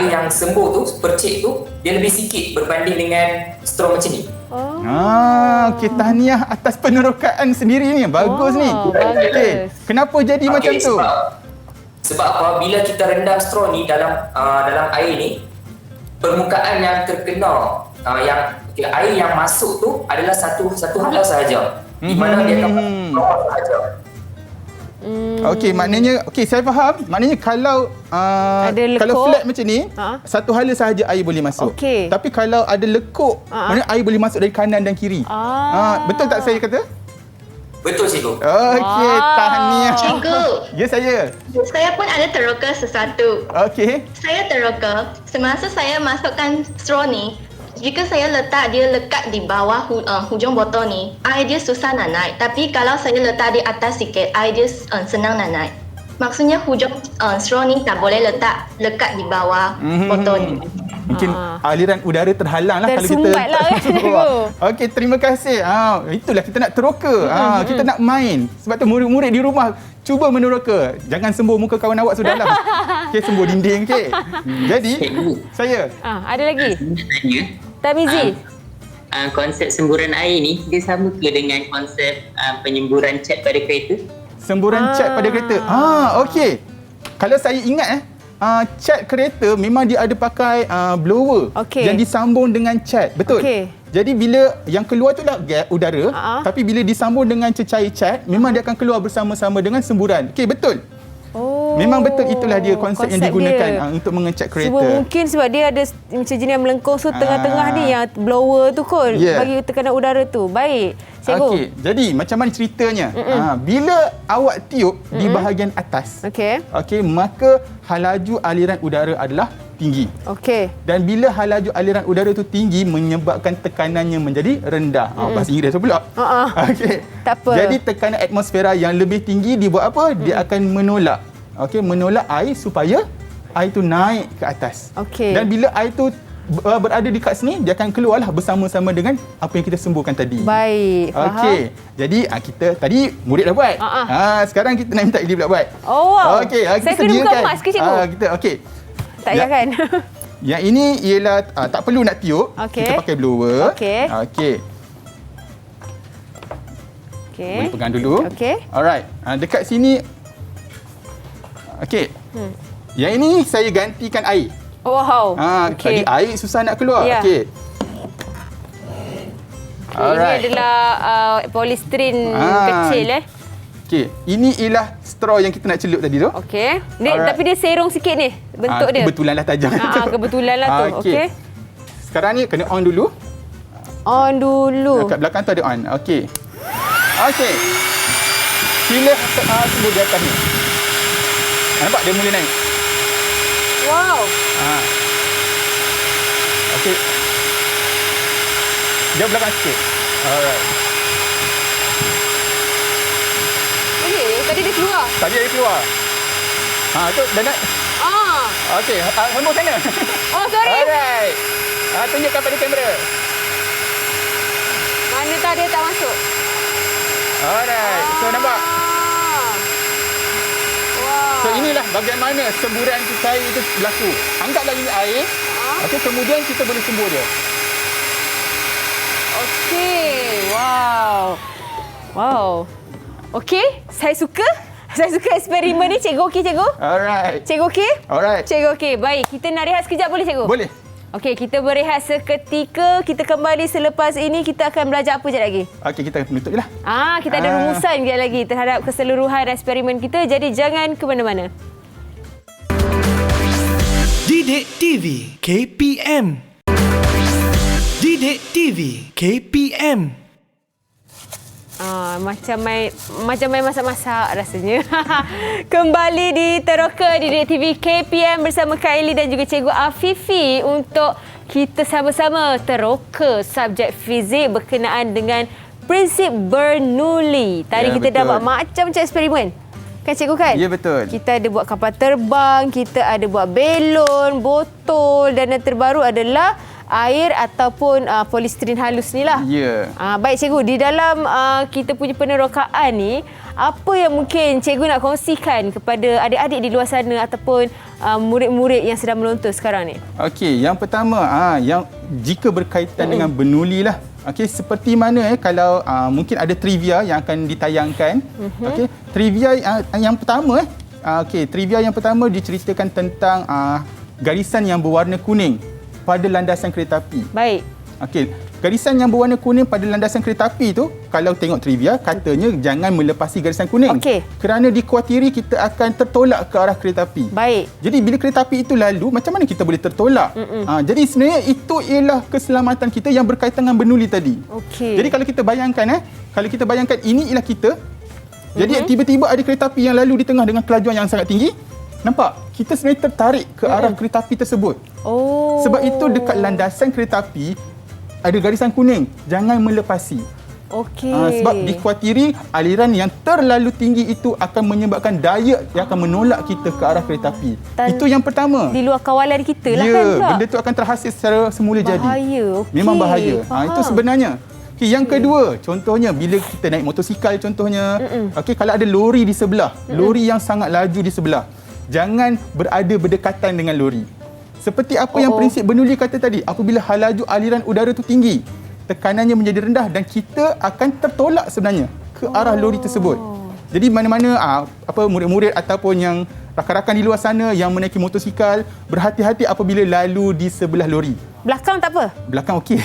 yang sembur tu, percik tu, dia lebih sikit berbanding dengan straw macam ni. Okey, tahniah atas penerokaan sendiri ni. Bagus ni. Okey, kenapa jadi macam tu? Sebab apa? Bila kita rendam straw ni dalam air ni, permukaan yang terkena air yang masuk tu adalah satu halau sahaja. Di mana dia akan bawah sahaja. Okey, maknanya saya faham. Maknanya kalau flat macam ni, satu hala sahaja air boleh masuk. Okey. Tapi kalau ada lekuk, maknanya air boleh masuk dari kanan dan kiri. Betul tak saya kata? Betul, cikgu. Okey, tahniah. Cikgu. Ya, saya. Saya pun ada teroka sesuatu. Okey. Saya teroka semasa saya masukkan straw ni, jika saya letak dia lekat di bawah hujung botol ni, air dia susah nak naik. Tapi kalau saya letak di atas sikit, air dia senang nak naik. Maksudnya hujung straw ni tak boleh lekat di bawah botol ni. Mungkin aliran udara terhalang lah kalau kita tersumbat lah kan, cikgu. Okey, terima kasih. Itulah kita nak teroka. Kita nak main. Sebab tu murid-murid di rumah cuba meneroka. Jangan sembur muka kawan awak sudahlah. Okey, sembur dinding okey. Jadi saya ada lagi. Tanya. Tamizi. Konsep semburan air ni dia sama ke dengan konsep penyemburan cat pada kereta? Semburan cat pada kereta. Okey. Kalau saya ingat cat kereta memang dia ada pakai blower yang disambung dengan cat. Betul? Jadi bila yang keluar tu dah udara, tapi bila disambung dengan cecair cat, memang dia akan keluar bersama-sama dengan semburan. Okey, betul? Memang betul, itulah dia konsep yang digunakan untuk mengecat kereta. Mungkin sebab dia ada macam jenis melengkung, so tengah-tengah ni yang blower tu kot bagi tekanan udara tu. Baik, cikgu. Okey, jadi macam mana ceritanya? Bila awak tiup di bahagian atas, maka halaju aliran udara adalah tinggi. Dan bila halaju aliran udara tu tinggi menyebabkan tekanannya menjadi rendah. Bahasa Inggeris tu pula. Okey. Tak apa. Jadi tekanan atmosfera yang lebih tinggi dia buat apa? Dia akan menolak. Menolak air supaya air tu naik ke atas. Dan bila air tu berada di kat sini, dia akan keluarlah bersama-sama dengan apa yang kita sembuhkan tadi. Baik, faham. Jadi kita tadi murid dah buat. Sekarang kita nak minta Ili pula buat. Wow. Kita saya kena buka emas ke, cikgu? Tak payah kan? Yang ini ialah tak perlu nak tiup. Kita pakai blower. Boleh pegang dulu. Alright. Dekat sini. Yang ini saya gantikan air. Wow. Tadi air susah nak keluar. Ini adalah polystyrene kecil ini ialah straw yang kita nak celup tadi tu. Tapi dia serong sikit ni bentuk dia. Kebetulanlah tajam. Kebetulanlah tu. Sekarang ni kena on dulu. Kat belakang tu ada on. Sila sembur di atas ni. Nampak dia mula naik. Wow. Dia belakang sikit. Alright. Tadi dia keluar. Tu dah nak. Sembur sana. Sorry. Alright. Tunjukkan pada kamera. Mana tak dia tak masuk. Alright. So nampak. So inilah bagaimana semburan cair itu berlaku. Anggaplah ini air. Kemudian kita boleh sembur dia. Wow. Saya suka eksperimen ni. Cikgu okey, cikgu? Alright. Cikgu okey? Alright. Cikgu okey. Baik, kita nak rehat sekejap boleh, cikgu? Boleh. Kita berehat seketika. Kita kembali selepas ini. Kita akan belajar apa sekejap lagi? Kita menutup je lah. Kita ada rumusan sekejap lagi terhadap keseluruhan eksperimen kita. Jadi jangan ke mana-mana. Didik TV KPM. Didik TV KPM. Macam main masak-masak rasanya. Kembali di Teroka di Didik TV KPM bersama Kak Eli dan juga Cikgu Afifi untuk kita sama-sama teroka subjek fizik berkenaan dengan prinsip Bernoulli. Tadi kita dah buat macam-macam eksperimen. Kan cikgu kan? Ya, betul. Kita ada buat kapal terbang, kita ada buat belon, botol dan yang terbaru adalah air ataupun polistiren halus ni lah. Ya. Baik cikgu, di dalam kita punya penerokaan ni, apa yang mungkin cikgu nak kongsikan kepada adik-adik di luar sana ataupun murid-murid yang sedang menonton sekarang ni? Okey, yang pertama, yang jika berkaitan dengan Bernoulli lah. Okey, seperti mana kalau mungkin ada trivia yang akan ditayangkan. Okey, trivia yang pertama trivia yang pertama diceritakan tentang garisan yang berwarna kuning pada landasan kereta api. Baik. Okey, garisan yang berwarna kuning pada landasan kereta api tu, kalau tengok trivia, katanya jangan melepasi garisan kuning. Okey. Kerana dikuatiri kita akan tertolak ke arah kereta api. Baik. Jadi bila kereta api itu lalu, macam mana kita boleh tertolak? Jadi sebenarnya itu ialah keselamatan kita yang berkaitan dengan Bernoulli tadi. Okey. Jadi kalau kita bayangkan, ini ialah kita. Jadi tiba-tiba ada kereta api yang lalu di tengah dengan kelajuan yang sangat tinggi. Nampak? Kita sebenarnya tertarik ke arah kereta api tersebut. Oh. Sebab itu dekat landasan kereta api ada garisan kuning. Jangan melepasi. Okey. Sebab dikuatiri aliran yang terlalu tinggi itu akan menyebabkan daya yang akan menolak kita ke arah kereta api. Itu yang pertama. Di luar kawalan kita lah ya, kan pula. Benda itu akan terhasil secara semula jadi. Bahaya. Okay. Memang bahaya. Itu sebenarnya. Okay, yang kedua, contohnya bila kita naik motosikal contohnya. Okey, kalau ada lori di sebelah, lori yang sangat laju di sebelah, jangan berada berdekatan dengan lori. Seperti apa yang prinsip Bernoulli kata tadi, apabila laju aliran udara itu tinggi, tekanannya menjadi rendah dan kita akan tertolak sebenarnya ke arah lori tersebut. Jadi mana-mana murid-murid ataupun yang rakan-rakan di luar sana yang menaiki motosikal, berhati-hati apabila lalu di sebelah lori. Belakang tak apa? Belakang okey.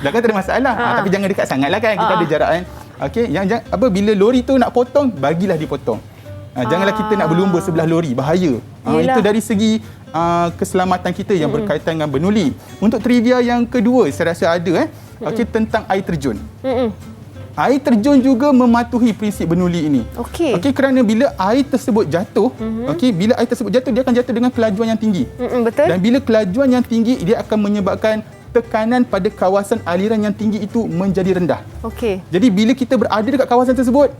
Belakang tak ada masalah. Tapi jangan dekat sangatlah kan, kita ada jarak kan. Okey, bila lori tu nak potong, bagilah dipotong. Janganlah kita nak berlumba sebelah lori, bahaya. Itu dari segi keselamatan kita yang berkaitan dengan Bernoulli. Untuk trivia yang kedua, saya rasa ada okey, tentang air terjun. Air terjun juga mematuhi prinsip Bernoulli ini. Okey, kerana bila air tersebut jatuh, bila air tersebut jatuh, dia akan jatuh dengan kelajuan yang tinggi. Betul. Dan bila kelajuan yang tinggi, dia akan menyebabkan tekanan pada kawasan aliran yang tinggi itu menjadi rendah. Okey. Jadi bila kita berada dekat kawasan tersebut,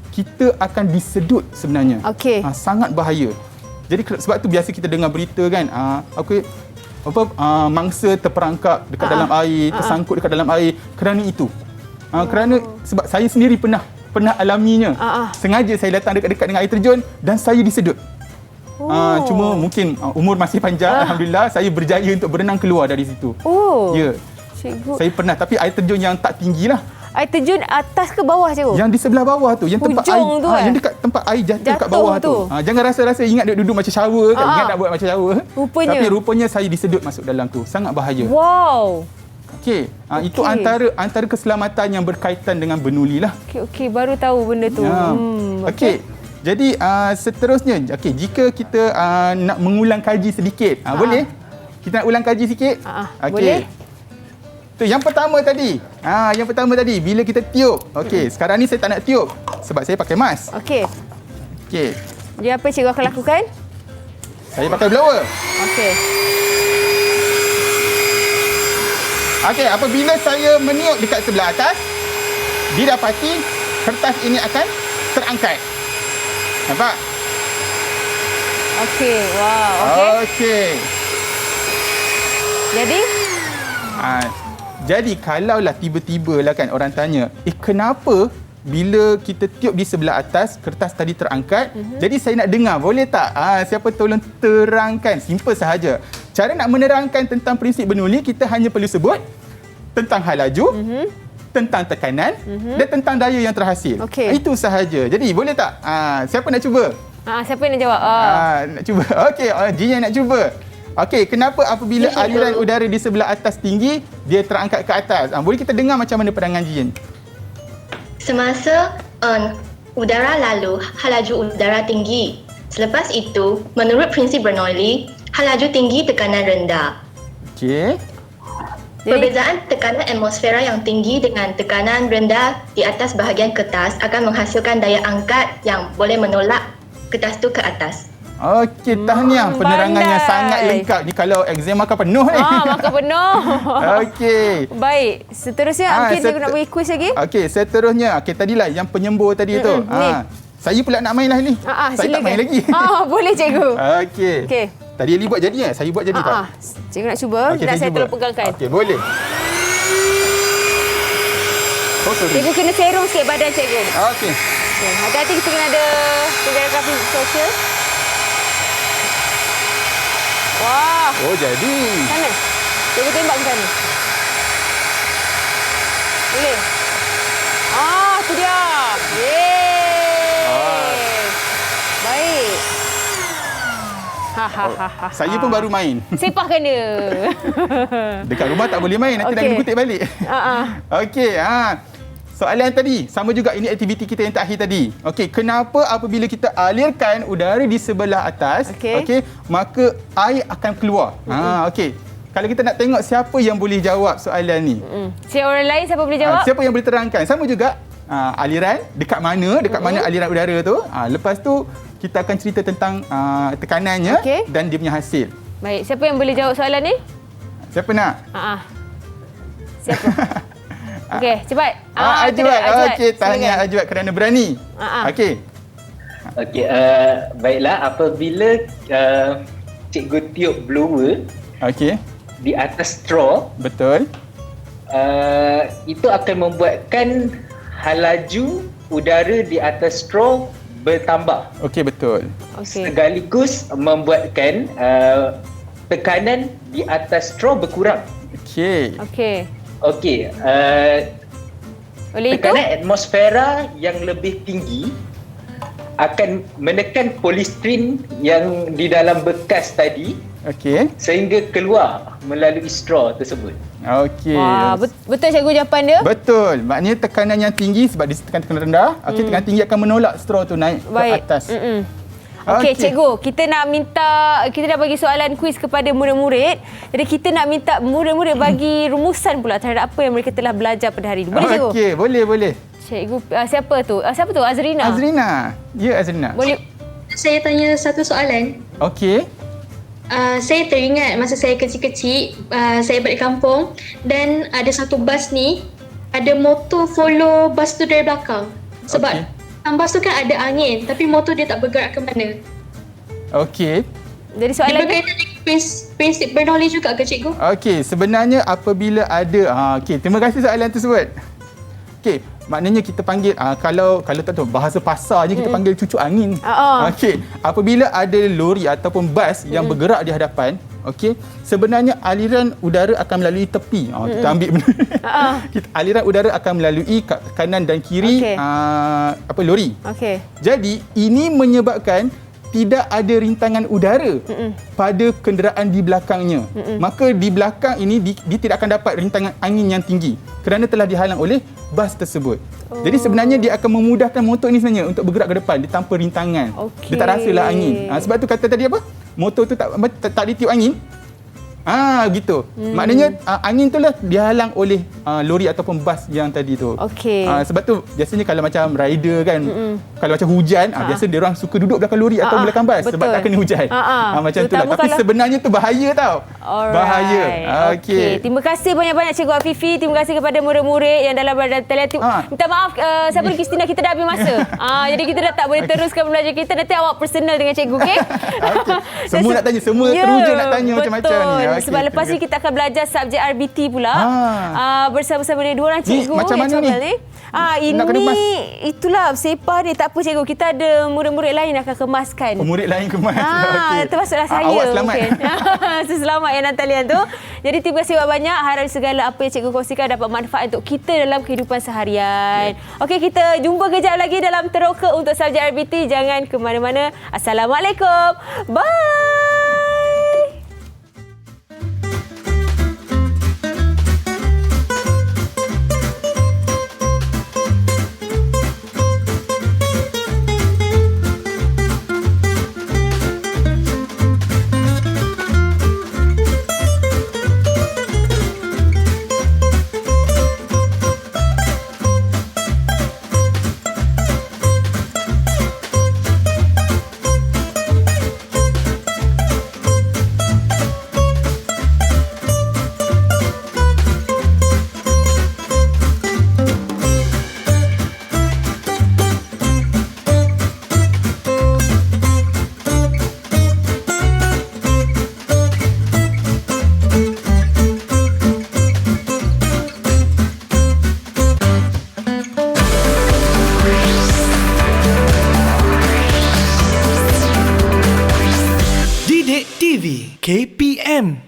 kita akan disedut sebenarnya. Okey. Sangat bahaya. Jadi sebab tu biasa kita dengar berita kan, mangsa terperangkap dekat dalam air, tersangkut dekat dalam air kerana itu. Kerana sebab saya sendiri pernah alaminya. Sengaja saya datang dekat-dekat dengan air terjun dan saya disedut. Cuma mungkin umur masih panjang, alhamdulillah saya berjaya untuk berenang keluar dari situ. Ya. Cikgu. Saya pernah, tapi air terjun yang tak tinggilah. Air terjun atas ke bawah cikgu? Yang di sebelah bawah tu, yang tempat air tu, yang dekat tempat air jatuh kat bawah tu. Jangan rasa-rasa ingat duduk macam shower kan, ingat nak buat macam shower. Tapi rupanya saya disedut masuk dalam tu. Sangat bahaya. Wow. Okey, itu antara keselamatan yang berkaitan dengan Bernoulli lah. Okey, baru tahu benda tu. Okey. Jadi seterusnya, jika kita nak mengulang kaji sedikit, boleh? Kita nak ulang kaji sikit? Boleh. Tu yang pertama tadi. Bila kita tiup. Okey, sekarang ni saya tak nak tiup sebab saya pakai mask. Okey. Jadi apa cikgu akan lakukan? Saya pakai blower. Okey, apabila saya meniup dekat sebelah atas, didapati kertas ini akan terangkat. Nampak? Okey, wow. Okey. Jadi kalaulah tiba-tiba lah kan orang tanya, kenapa bila kita tiup di sebelah atas, kertas tadi terangkat? Jadi saya nak dengar, boleh tak? Siapa tolong terangkan? Simple sahaja. Cara nak menerangkan tentang prinsip Bernoulli, kita hanya perlu sebut tentang hal laju, tentang tekanan dan tentang daya yang terhasil. Itu sahaja. Jadi boleh tak? Siapa nak cuba? Siapa yang nak jawab? Nak cuba. Okey, Jin yang nak cuba. Okey, kenapa apabila aliran udara di sebelah atas tinggi, dia terangkat ke atas? Boleh kita dengar macam mana perangan Jin? Semasa udara lalu, laju udara tinggi. Selepas itu, menurut prinsip Bernoulli, laju tinggi tekanan rendah. Okey. Perbezaan tekanan atmosfera yang tinggi dengan tekanan rendah di atas bahagian kertas akan menghasilkan daya angkat yang boleh menolak kertas tu ke atas. Okey, tahniah. Penerangannya sangat lengkap. Ni kalau exam makan penuh ni. Makan penuh. Okey. Baik, seterusnya mungkin kita nak bagi kuis lagi. Okey, seterusnya. Okey, tadilah yang penyembur tadi tu. Saya pula nak main lah ni. Saya tak main lagi. Boleh cikgu. Okey. Tadi Ali buat jadi Saya buat jadi tak? Cikgu nak cuba. Okay, nak saya tolong pegangkan. Okey, boleh. Cikgu kena serong sikit badan cikgu. Okey. Hati-hati kita kena ada penjara sosial. Wah. Oh, jadi. Sana. Cikgu tembak ke sana. Boleh. Tu dia. Baik. Saya pun baru main. Sepahkan dia. Dekat rumah tak boleh main. Nanti nak kena kutip balik. Okey. Soalan tadi, sama juga ini aktiviti kita yang terakhir tadi. Okey, kenapa apabila kita alirkan udara di sebelah atas, okey, maka air akan keluar? Okey. Kalau kita nak tengok siapa yang boleh jawab soalan ni. Siapa orang lain siapa boleh jawab? Siapa yang boleh terangkan? Sama juga aliran dekat mana aliran udara tu. Lepas tu kita akan cerita tentang tekanannya dan dia punya hasil. Baik, siapa yang boleh jawab soalan ni? Siapa nak? Siapa? Okey, cepat. Ajwat. Okey, tahniah Ajwat kerana berani. Okey. Okey, baiklah, apabila cikgu tiup blower di atas straw, betul. Itu akan membuatkan laju udara di atas straw bertambah. Okey, betul. Sekaligus membuatkan tekanan di atas straw berkurang. Okey. Tekanan atmosfera yang lebih tinggi akan menekan polistrin yang di dalam bekas tadi sehingga keluar melalui straw tersebut. Okey. Betul cikgu jawapan dia? Betul. Maknanya tekanan yang tinggi sebab dia tekanan rendah, tekanan tinggi akan menolak straw tu naik ke atas. Okey, cikgu, kita dah bagi soalan kuis kepada murid-murid. Jadi kita nak minta murid-murid bagi rumusan pula terhadap apa yang mereka telah belajar pada hari ini. Boleh cikgu? Okey, boleh. Cikgu, siapa tu? Azrina. Ya, Azrina. Boleh. Saya tanya satu soalan. Okey. Saya teringat masa saya kecil-kecil, saya balik kampung dan ada satu bas ni, ada motor follow bas tu dari belakang. Sebab bas tu kan ada angin, tapi motor dia tak bergerak ke mana. Okey. Jadi soalan dia berkaitan dengan prinsip Bernoulli juga ke cikgu? Okey, sebenarnya apabila ada terima kasih soalan tersebut. Okey, maknanya kita panggil kalau tak tahu bahasa pasarnya kita panggil cucuk angin. Okey, apabila ada lori ataupun bas yang bergerak di hadapan, sebenarnya aliran udara akan melalui tepi. Kita ambil benda. Aliran udara akan melalui kanan dan kiri lori. Jadi ini menyebabkan tidak ada rintangan udara pada kenderaan di belakangnya. Maka di belakang ini dia tidak akan dapat rintangan angin yang tinggi kerana telah dihalang oleh bas tersebut. Jadi sebenarnya dia akan memudahkan motor ini sebenarnya untuk bergerak ke depan dia tanpa rintangan. Dia tak rasalah angin. Sebab tu kata tadi apa? Motor tu tak ditiup angin. Gitu. Maknanya angin tu lah dihalang oleh lori ataupun bas yang tadi tu. Sebab tu biasanya kalau macam rider kan, kalau macam hujan, biasa dia orang suka duduk belakang lori atau belakang bas sebab tak kena hujan. Macam tu lah. Tapi sebenarnya tu bahaya tau. Bahaya. Okey. Terima kasih banyak-banyak Cikgu Afifi. Terima kasih kepada murid-murid yang dalam badan talian. Minta maaf siapa Kristina, kita dah habis masa. Jadi kita dah tak boleh teruskan belajar kita. Nanti awak personal dengan cikgu, okey? Semua nak tanya, semua teruja nak tanya macam-macam ni. Sebab lepas ni kita akan belajar subjek RBT pula bersama-sama dengan dua orang cikgu. Macam mana ni? Ini itulah sepah ni. Tak apa cikgu, kita ada murid-murid lain akan kemaskan. Murid lain kemas. Termasuklah saya. Awak selamat. Selamat ya Natalian tu. Jadi terima kasih banyak. Harap segala apa yang cikgu kongsikan dapat manfaat untuk kita dalam kehidupan seharian. Okey, kita jumpa kejap lagi dalam Teroka untuk subjek RBT. Jangan ke mana-mana. Assalamualaikum. Bye. TV KPM